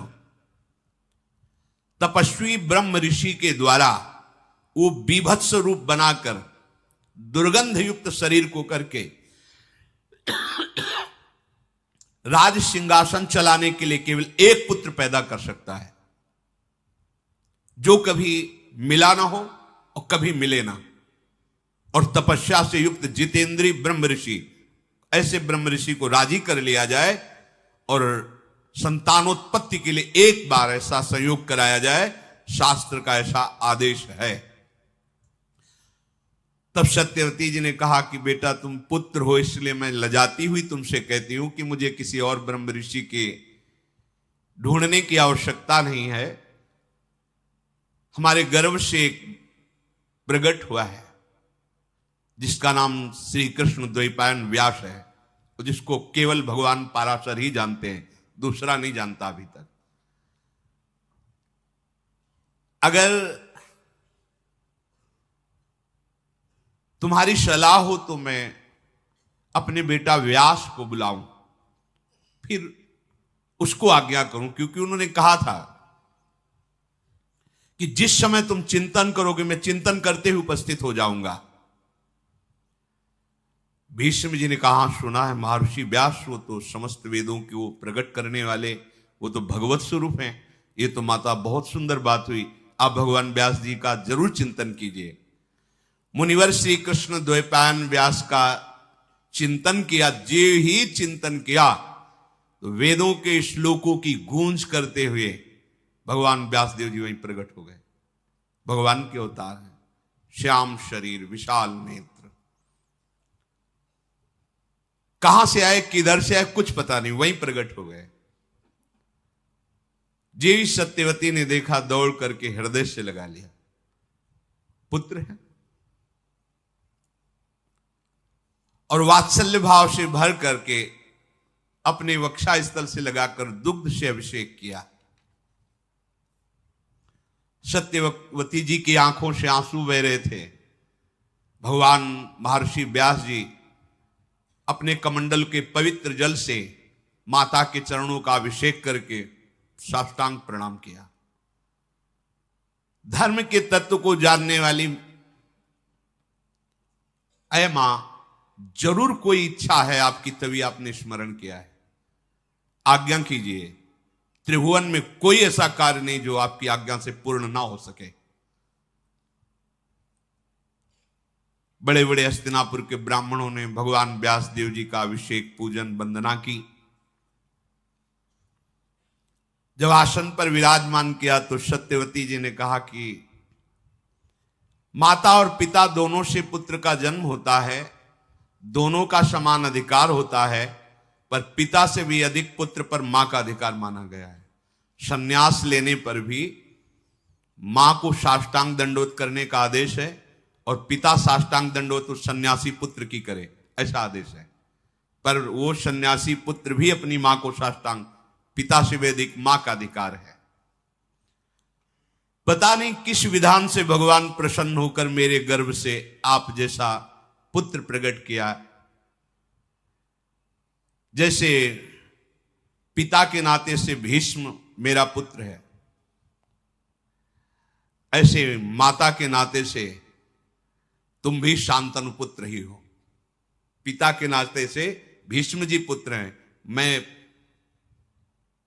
तपस्वी ब्रह्म ऋषि के द्वारा वो बीभत्स रूप बनाकर दुर्गंध युक्त शरीर को करके राज सिंहासन चलाने के लिए केवल एक पुत्र पैदा कर सकता है, जो कभी मिला ना हो और कभी मिले ना। और तपस्या से युक्त जितेंद्रीय ब्रह्म ऋषि, ऐसे ब्रह्म ऋषि को राजी कर लिया जाए और संतानोत्पत्ति के लिए एक बार ऐसा संयोग कराया जाए, शास्त्र का ऐसा आदेश है। तब सत्यवती जी ने कहा कि बेटा तुम पुत्र हो, इसलिए मैं लजाती हुई तुमसे कहती हूं कि मुझे किसी और ब्रह्म ऋषि के ढूंढने की आवश्यकता नहीं है। हमारे गर्भ से एक प्रकट हुआ है जिसका नाम श्री कृष्ण द्वैपायन व्यास है, जिसको केवल भगवान पाराशर ही जानते हैं, दूसरा नहीं जानता अभी तक। अगर तुम्हारी सलाह हो तो मैं अपने बेटा व्यास को बुलाऊं, फिर उसको आज्ञा करूं, क्योंकि उन्होंने कहा था कि जिस समय तुम चिंतन करोगे मैं चिंतन करते हुए उपस्थित हो जाऊंगा। भीष्म जी ने कहा, सुना है महर्षि व्यास, वो तो समस्त वेदों के वो प्रकट करने वाले, वो तो भगवत स्वरूप हैं। ये तो माता बहुत सुंदर बात हुई, आप भगवान व्यास जी का जरूर चिंतन कीजिए। मुनिवर श्री कृष्ण द्वैपायन व्यास का चिंतन किया। जे ही चिंतन किया तो वेदों के श्लोकों की गूंज करते हुए भगवान व्यासदेव जी वहीं प्रकट हो गए। भगवान के अवतार हैं, श्याम शरीर, विशाल नेत्र। कहां से आए, किधर से आए, कुछ पता नहीं, वहीं प्रकट हो गए। जी सत्यवती ने देखा, दौड़ करके हृदय से लगा लिया, पुत्र है। और वात्सल्य भाव से भर करके अपने वक्षा स्थल से लगाकर दुग्ध से अभिषेक किया। सत्यवती जी की आंखों से आंसू बह रहे थे। भगवान महर्षि व्यास जी अपने कमंडल के पवित्र जल से माता के चरणों का अभिषेक करके साष्टांग प्रणाम किया। धर्म के तत्व को जानने वाली, अय मां, जरूर कोई इच्छा है आपकी, तभी आपने स्मरण किया है, आज्ञा कीजिए। त्रिभुवन में कोई ऐसा कार्य नहीं जो आपकी आज्ञा से पूर्ण ना हो सके। बड़े बड़े हस्तिनापुर के ब्राह्मणों ने भगवान व्यासदेव जी का अभिषेक, पूजन, वंदना की। जब आसन पर विराजमान किया तो सत्यवती जी ने कहा कि माता और पिता दोनों से पुत्र का जन्म होता है, दोनों का समान अधिकार होता है, पर पिता से भी अधिक पुत्र पर मां का अधिकार माना गया है। संन्यास लेने पर भी मां को साष्टांग दंडोत करने का आदेश है और पिता साष्टांग दंडोत उस सन्यासी पुत्र की करे, ऐसा आदेश है। पर वो सन्यासी पुत्र भी अपनी मां को साष्टांग, पिता से भी अधिक मां का अधिकार है। पता नहीं किस विधान से भगवान प्रसन्न होकर मेरे गर्भ से आप जैसा पुत्र प्रकट किया। जैसे पिता के नाते से भीष्म मेरा पुत्र है, ऐसे माता के नाते से तुम भी शांतनु पुत्र ही हो, पिता के नाते से भीष्म जी पुत्र हैं। मैं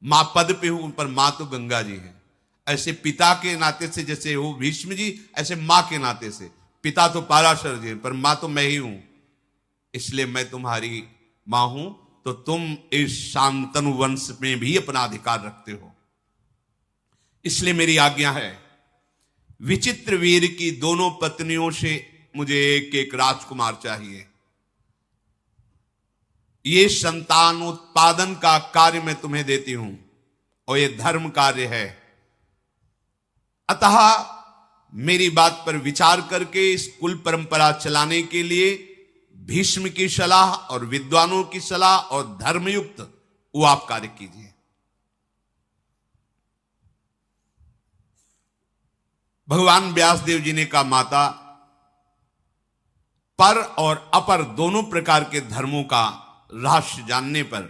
मां पद पे हूं पर मां तो गंगा जी हैं। ऐसे पिता के नाते से जैसे हो भीष्म जी, ऐसे मां के नाते से, पिता तो पाराशर जी पर मां तो मैं ही हूं, इसलिए मैं तुम्हारी मां हूं, तो तुम इस शांतनु वंश में भी अपना अधिकार रखते हो। इसलिए मेरी आज्ञा है, विचित्र वीर की दोनों पत्नियों से मुझे एक एक राजकुमार चाहिए। ये संतान उत्पादन का कार्य मैं तुम्हें देती हूं और ये धर्म कार्य है। अतः मेरी बात पर विचार करके इस कुल परंपरा चलाने के लिए भीष्म की सलाह और विद्वानों की सलाह और धर्मयुक्त वो आप कार्य कीजिए। भगवान व्यासदेव जी ने कहा, माता, पर और अपर दोनों प्रकार के धर्मों का रहस्य जानने पर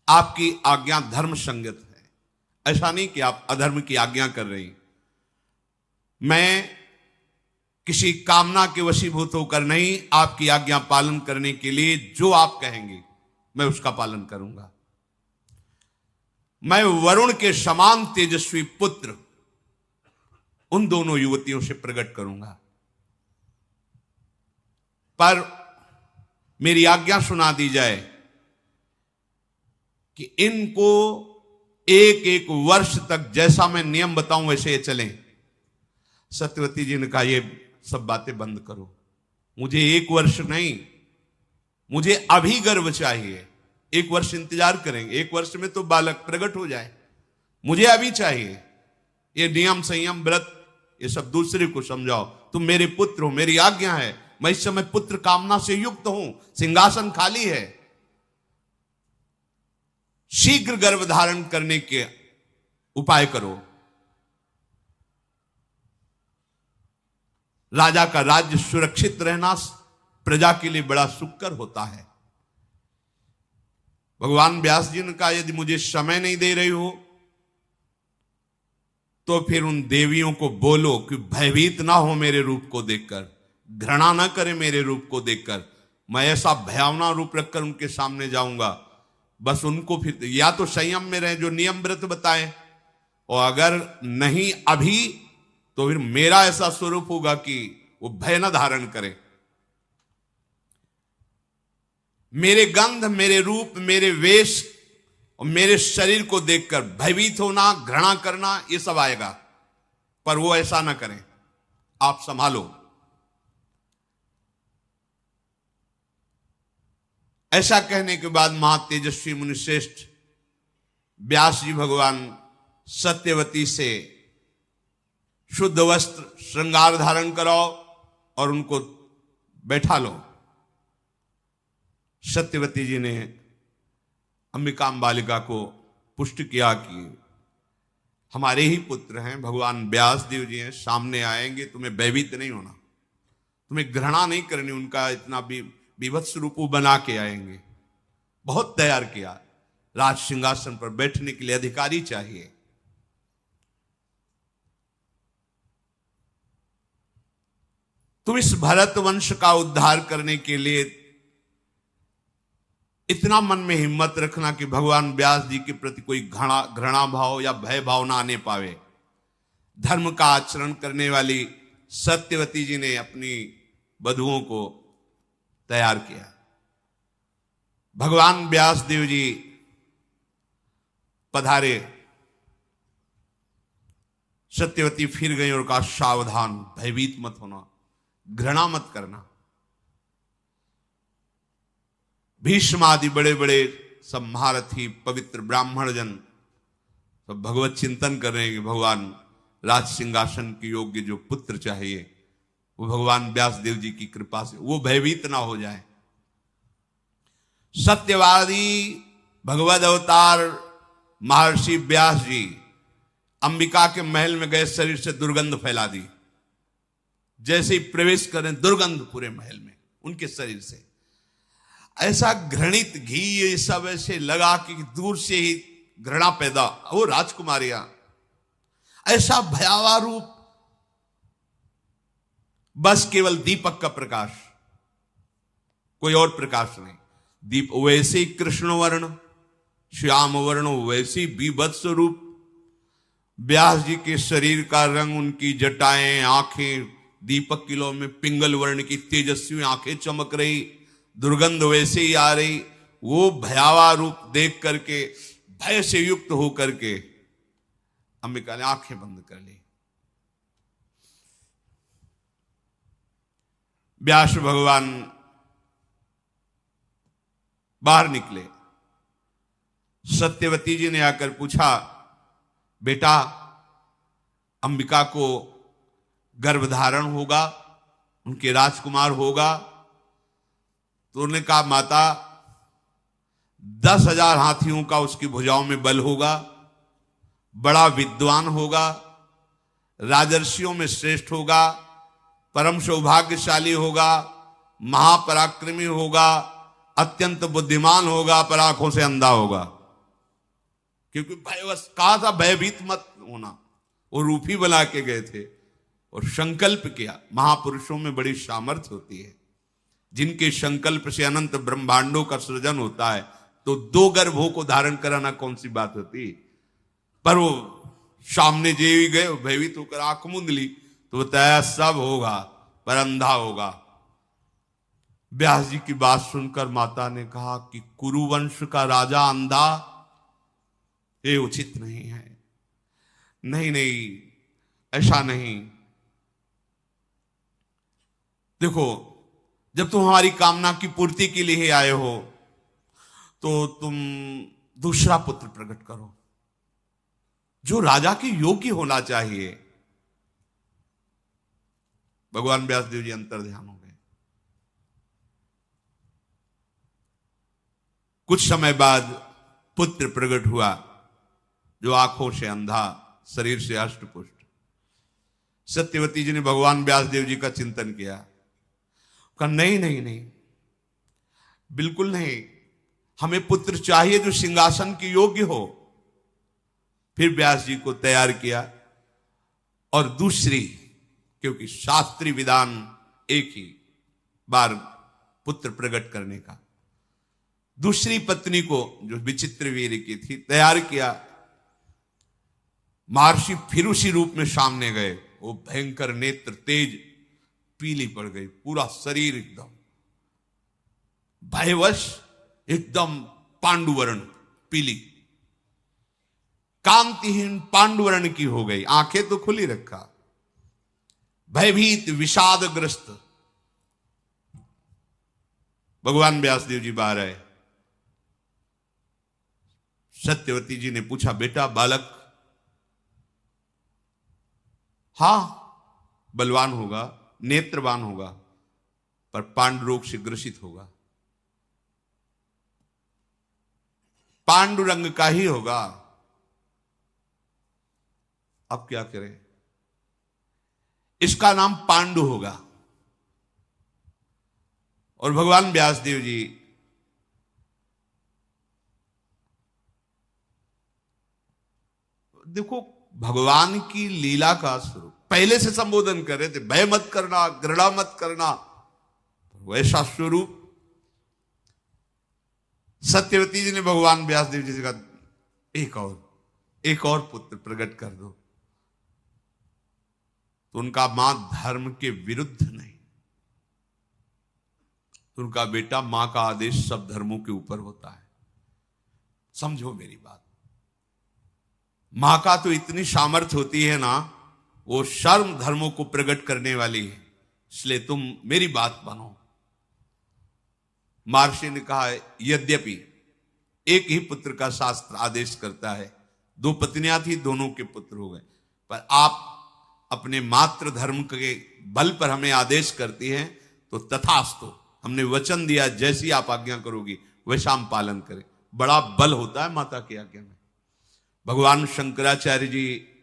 आपकी आज्ञा धर्म संगत है। ऐसा नहीं कि आप अधर्म की आज्ञा कर रही। मैं किसी कामना के वशीभूत होकर नहीं, आपकी आज्ञा पालन करने के लिए जो आप कहेंगे मैं उसका पालन करूंगा। मैं वरुण के समान तेजस्वी पुत्र उन दोनों युवतियों से प्रकट करूंगा, पर मेरी आज्ञा सुना दी जाए कि इनको एक एक वर्ष तक जैसा मैं नियम बताऊं वैसे ये चलें। सत्यवती जी ने कहा, ये सब बातें बंद करो, मुझे एक वर्ष नहीं, मुझे अभी गर्भ चाहिए। एक वर्ष इंतजार करेंगे, एक वर्ष में तो बालक प्रकट हो जाए, मुझे अभी चाहिए। ये नियम संयम व्रत ये सब दूसरे को समझाओ, तुम मेरे पुत्र हो, मेरी आज्ञा है। मैं इस समय पुत्र कामना से युक्त हूं, सिंहासन खाली है, शीघ्र गर्भ धारण करने के उपाय करो। राजा का राज्य सुरक्षित रहना प्रजा के लिए बड़ा सुखकर होता है। भगवान व्यास जी ने कहा, यदि मुझे समय नहीं दे रही हो तो फिर उन देवियों को बोलो कि भयभीत ना हो मेरे रूप को देखकर, घृणा ना करे मेरे रूप को देखकर। मैं ऐसा भयावना रूप रखकर उनके सामने जाऊंगा, बस उनको फिर या तो संयम में रहे, जो नियम व्रत बताए, और अगर नहीं अभी तो फिर मेरा ऐसा स्वरूप होगा कि वो भय न धारण करे। मेरे गंध, मेरे रूप, मेरे वेश और मेरे शरीर को देखकर भयभीत होना, घृणा करना, ये सब आएगा, पर वो ऐसा ना करें, आप संभालो। ऐसा कहने के बाद महातेजस्वी मुनिश्रेष्ठ व्यास जी भगवान सत्यवती से शुद्ध वस्त्र श्रृंगार धारण कराओ और उनको बैठा लो। सत्यवती जी ने अंबिकाम्बालिका को पुष्ट किया कि हमारे ही पुत्र हैं, भगवान व्यासदेव जी हैं, सामने आएंगे, तुम्हें भयभीत नहीं होना, तुम्हें घृणा नहीं करनी, उनका इतना भी विभत्स रूप बना के आएंगे। बहुत तैयार किया, राज सिंहासन पर बैठने के लिए अधिकारी चाहिए। तुम इस भरत वंश का उद्धार करने के लिए इतना मन में हिम्मत रखना कि भगवान व्यास जी के प्रति कोई घृणा भाव या भय भाव ना आने पावे। धर्म का आचरण करने वाली सत्यवती जी ने अपनी वधुओं को तैयार किया। भगवान व्यासदेव जी पधारे, सत्यवती फिर गई और कहा, सावधान, भयभीत मत होना, घृणा मत करना। भीष्म आदि बड़े बड़े सब महारथी पवित्र ब्राह्मण जन सब भगवत चिंतन कर रहे हैं कि भगवान राज सिंहासन के योग्य जो पुत्र चाहिए वो भगवान व्यासदेव जी की कृपा से वो भयभीत ना हो जाए। सत्यवादी भगवद अवतार महर्षि व्यास जी अंबिका के महल में गए, शरीर से दुर्गंध फैला दी। जैसे ही प्रवेश करें दुर्गंध पूरे महल में उनके शरीर से, ऐसा घृणित घी ये सब ऐसे लगा कि दूर से ही घृणा पैदा। वो राजकुमारियां ऐसा भयावह रूप, बस केवल दीपक का प्रकाश, कोई और प्रकाश नहीं। दीप वैसे ही कृष्ण वर्ण, श्याम वर्ण, वैसी बीभत्स रूप। व्यास जी के शरीर का रंग, उनकी जटाएं, आंखें दीपक किलो में पिंगल वर्ण की तेजस्वी आंखें चमक रही, दुर्गंध वैसे ही आ रही। वो भयावह रूप देख करके, भय से युक्त होकर के अंबिका ने आंखें बंद कर ली। व्यास भगवान बाहर निकले। सत्यवती जी ने आकर पूछा, बेटा अंबिका को गर्भधारण होगा, उनके राजकुमार होगा? तो उन्होंने कहा, माता 10,000 हाथियों का उसकी भुजाओं में बल होगा, बड़ा विद्वान होगा, राजर्षियों में श्रेष्ठ होगा, परम सौभाग्यशाली होगा, महापराक्रमी होगा, अत्यंत बुद्धिमान होगा, पर आंखों से अंधा होगा। क्योंकि भयवश कहा था, भयभीत मत होना। वो रूप ही बना के गए थे और संकल्प किया। महापुरुषों में बड़ी सामर्थ्य होती है, जिनके संकल्प से अनंत ब्रह्मांडों का सृजन होता है। तो 2 गर्भों को धारण कराना कौन सी बात होती। पर वो सामने जे भी गए, भयभीत होकर आंख मूंद ली, तो बताया सब होगा पर अंधा होगा। व्यास जी की बात सुनकर माता ने कहा कि कुरुवंश का राजा अंधा, ये उचित नहीं है। नहीं नहीं, ऐसा नहीं। देखो, जब तुम हमारी कामना की पूर्ति के लिए आए हो, तो तुम दूसरा पुत्र प्रकट करो, जो राजा के योग्य होना चाहिए। भगवान व्यासदेव जी अंतर ध्यान हो गए। कुछ समय बाद पुत्र प्रकट हुआ, जो आंखों से अंधा, शरीर से अष्टपुष्ट। सत्यवती जी ने भगवान व्यासदेव जी का चिंतन किया। कहा, नहीं नहीं नहीं, बिल्कुल नहीं, हमें पुत्र चाहिए जो सिंहासन के योग्य हो। फिर व्यास जी को तैयार किया और दूसरी, क्योंकि शास्त्रीय विधान एक ही बार पुत्र प्रकट करने का, दूसरी पत्नी को, जो विचित्र वीर की थी, तैयार किया। महर्षि फिर उसी रूप में सामने गए। वो भयंकर नेत्र, तेज, पीली पड़ गई, पूरा शरीर एकदम भयवश, एकदम पांडुवर्ण पीली, कांतिहीन पांडुवर्ण की हो गई। आंखें तो खुली रखा, भयभीत, विषादग्रस्त। भगवान व्यासदेव जी बाहर आए। सत्यवती जी ने पूछा, बेटा बालक? हां, बलवान होगा, नेत्रवान होगा, पर पांडु रोग से ग्रसित होगा, पांडुरंग का ही होगा। अब क्या करें? इसका नाम पांडु होगा। और भगवान व्यासदेव जी देखो, भगवान की लीला का स्वरूप पहले से संबोधन कर रहे थे, भय मत करना, घृणा मत करना, वैसा स्वरूप। सत्यवती जी ने भगवान व्यासदेव जी से कहा, एक और पुत्र प्रकट कर दो। तो उनका मां धर्म के विरुद्ध नहीं, तो उनका बेटा, मां का आदेश सब धर्मों के ऊपर होता है। समझो मेरी बात, मां का तो इतनी सामर्थ्य होती है ना, वो सर्व धर्मों को प्रकट करने वाली है। इसलिए तुम मेरी बात मानो। महर्षि ने कहा, यद्यपि एक ही पुत्र का शास्त्र आदेश करता है, 2 पत्नियां थी, दोनों के पुत्र हो गए, पर आप अपने मातृ धर्म के बल पर हमें आदेश करती हैं, तो तथास्तु, हमने वचन दिया, जैसी आप आज्ञा करोगी वैसा हम पालन करें। बड़ा बल होता है माता की आज्ञा में। भगवान शंकराचार्य जी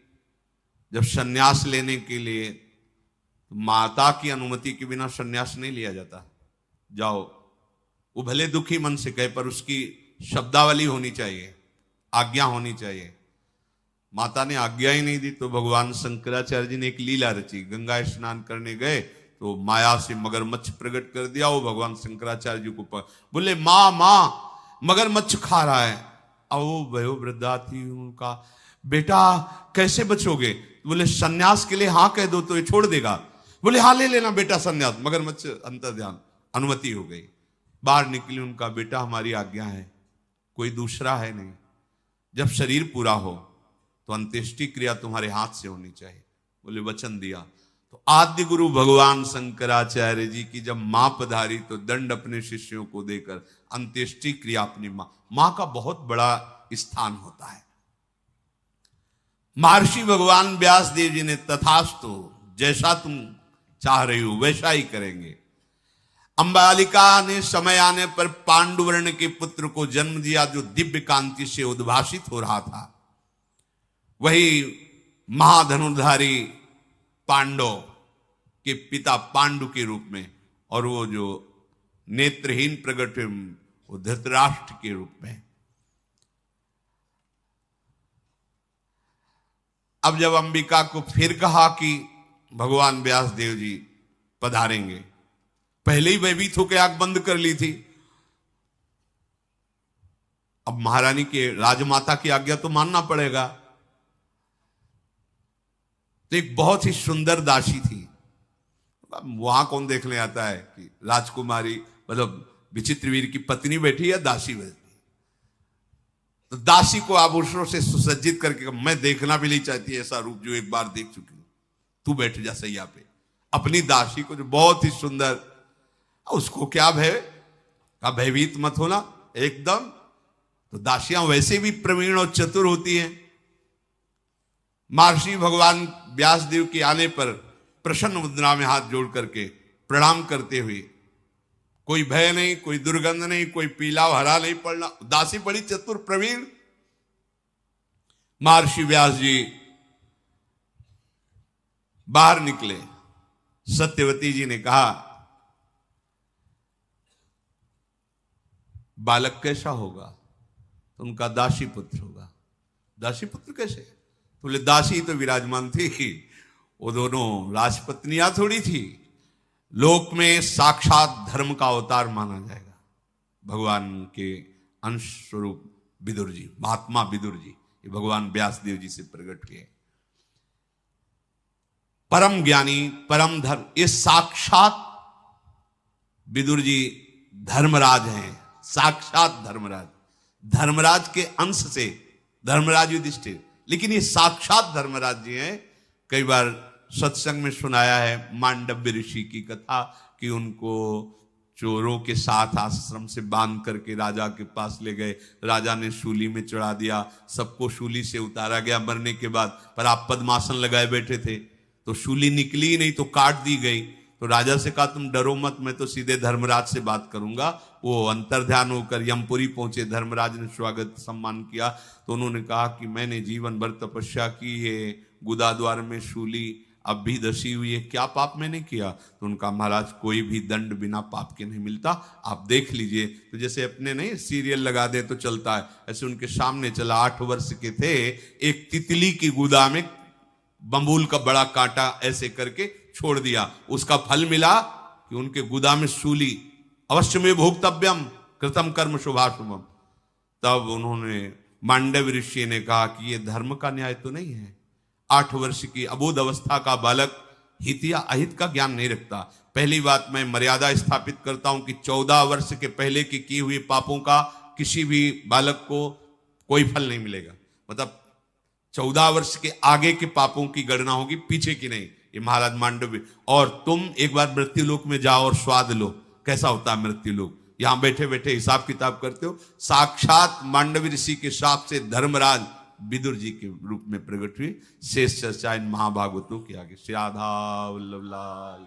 जब सन्यास लेने के लिए, तो माता की अनुमति के बिना सन्यास नहीं लिया जाता। जाओ, वो भले दुखी मन से कहे, पर उसकी शब्दावली होनी चाहिए, आज्ञा होनी चाहिए। माता ने आज्ञा ही नहीं दी तो भगवान शंकराचार्य जी ने एक लीला रची। गंगा स्नान करने गए तो माया से मगरमच्छ प्रकट कर दिया। वो भगवान शंकराचार्य जी को बोले माँ माँ मगरमच्छ खा रहा है। अब वो भयो वृद्धा थी, उनका बेटा कैसे बचोगे? बोले सन्यास के लिए हाँ कह दो तो ये छोड़ देगा। बोले हाँ ले लेना बेटा सन्यास। मगरमच्छ अंतर ध्यान अनुमति हो गई। बाहर निकली, उनका बेटा हमारी आज्ञा है, कोई दूसरा है नहीं। जब शरीर पूरा हो तो अंत्येष्टि क्रिया तुम्हारे हाथ से होनी चाहिए। बोले वचन दिया। तो आद्य गुरु भगवान शंकराचार्य जी की जब मां पधारी तो दंड अपने शिष्यों को देकर अंत्येष्टि क्रिया अपनी मां का बहुत बड़ा स्थान होता है। महर्षि भगवान व्यास देव जी ने तथास्तु, जैसा तुम चाह रही हो वैसा ही करेंगे। अंबालिका ने समय आने पर पांडुवर्ण के पुत्र को जन्म दिया जो दिव्य कांति से उद्भासित हो रहा था। वही महाधनुर्धारी पांडव के पिता पांडु के रूप में, और वो जो नेत्रहीन प्रकट वो धृतराष्ट्र के रूप में। अब जब अंबिका को फिर कहा कि भगवान व्यास देव जी पधारेंगे, पहले ही भयभीत होकर आंख बंद कर ली थी। अब महारानी के राजमाता की आज्ञा तो मानना पड़ेगा। तो एक बहुत ही सुंदर दासी थी। वहां कौन देखने आता है कि राजकुमारी मतलब विचित्रवीर की पत्नी बैठी या दासी बैठी। तो दासी को आभूषणों से सुसज्जित करके मैं देखना भी नहीं चाहती ऐसा रूप जो एक बार देख चुकी हूं, तू बैठ जा सैया पे। अपनी दासी को जो बहुत ही सुंदर, उसको क्या भय का भयभीत मत होना एकदम। तो दासियां वैसे भी प्रवीण और चतुर होती हैं। महर्षि भगवान व्यासदेव के आने पर प्रसन्न मुद्रा में हाथ जोड़ करके प्रणाम करते हुए, कोई भय नहीं, कोई दुर्गंध नहीं, कोई पीला हरा नहीं पड़ना। दासी बड़ी चतुर प्रवीण। महर्षि व्यास जी बाहर निकले। सत्यवती जी ने कहा बालक कैसा होगा? तो उनका दासी पुत्र होगा। दासी पुत्र कैसे? बोले दासी तो विराजमान थी, वो दोनों राजपत्नियां थोड़ी थी। लोक में साक्षात धर्म का अवतार माना जाएगा। भगवान के अंश स्वरूप विदुर जी, महात्मा विदुर जी, ये भगवान व्यासदेव जी से प्रकट किए। परम ज्ञानी, परम धर्म, ये साक्षात विदुर जी धर्मराज हैं, साक्षात धर्मराज। धर्मराज के अंश से धर्मराज युधिष्ठिर, लेकिन ये साक्षात धर्मराज जी हैं। कई बार सत्संग में सुनाया है मांडव्य ऋषि की कथा कि उनको चोरों के साथ आश्रम से बांध करके राजा के पास ले गए। राजा ने शूली में चढ़ा दिया, सबको शूली से उतारा गया मरने के बाद। पर आप पद्मासन लगाए बैठे थे तो शूली निकली ही नहीं तो काट दी गई। तो राजा से कहा तुम डरो मत, मैं तो सीधे धर्मराज से बात करूंगा। वो अंतर्ध्यान होकर यमपुरी पहुंचे। धर्मराज ने स्वागत सम्मान किया तो उन्होंने कहा कि मैंने जीवन भर तपस्या की है, गुदा द्वार में शूली अब भी दसी हुई है, क्या पाप मैंने किया? तो उनका महाराज कोई भी दंड बिना पाप के नहीं मिलता, आप देख लीजिए। तो जैसे अपने नहीं सीरियल लगा दे तो चलता है, ऐसे उनके सामने चला। 8 वर्ष के थे, एक तितली की गुदा में बंबूल का बड़ा कांटा ऐसे करके छोड़ दिया। उसका फल मिला कि उनके गुदा में शूली। अवश्य में भोक्तव्यम कृतम कर्म शुभाशुभम। तब उन्होंने मांडव ऋषि ने कहा कि यह धर्म का न्याय तो नहीं है। 8 वर्ष की अबोध अवस्था का बालक हित या अहित का ज्ञान नहीं रखता। पहली बात मैं मर्यादा स्थापित करता हूं कि 14 वर्ष के पहले की किए हुए पापों का किसी भी बालक को कोई फल नहीं मिलेगा। मतलब 14 वर्ष के आगे के पापों की गणना होगी, पीछे की नहीं। ये महाराज मांडव्य। और तुम एक बार मृत्युलोक में जाओ और स्वाद लो कैसा होता है मृत्युलोक। यहां बैठे बैठे हिसाब किताब करते हो। साक्षात मांडव्य ऋषि के शाप से धर्मराज विदुर जी के रूप में प्रकट हुई। शेष चर्चा इन महाभागवतों के आगे। श्री राधा वल्लभ लाल।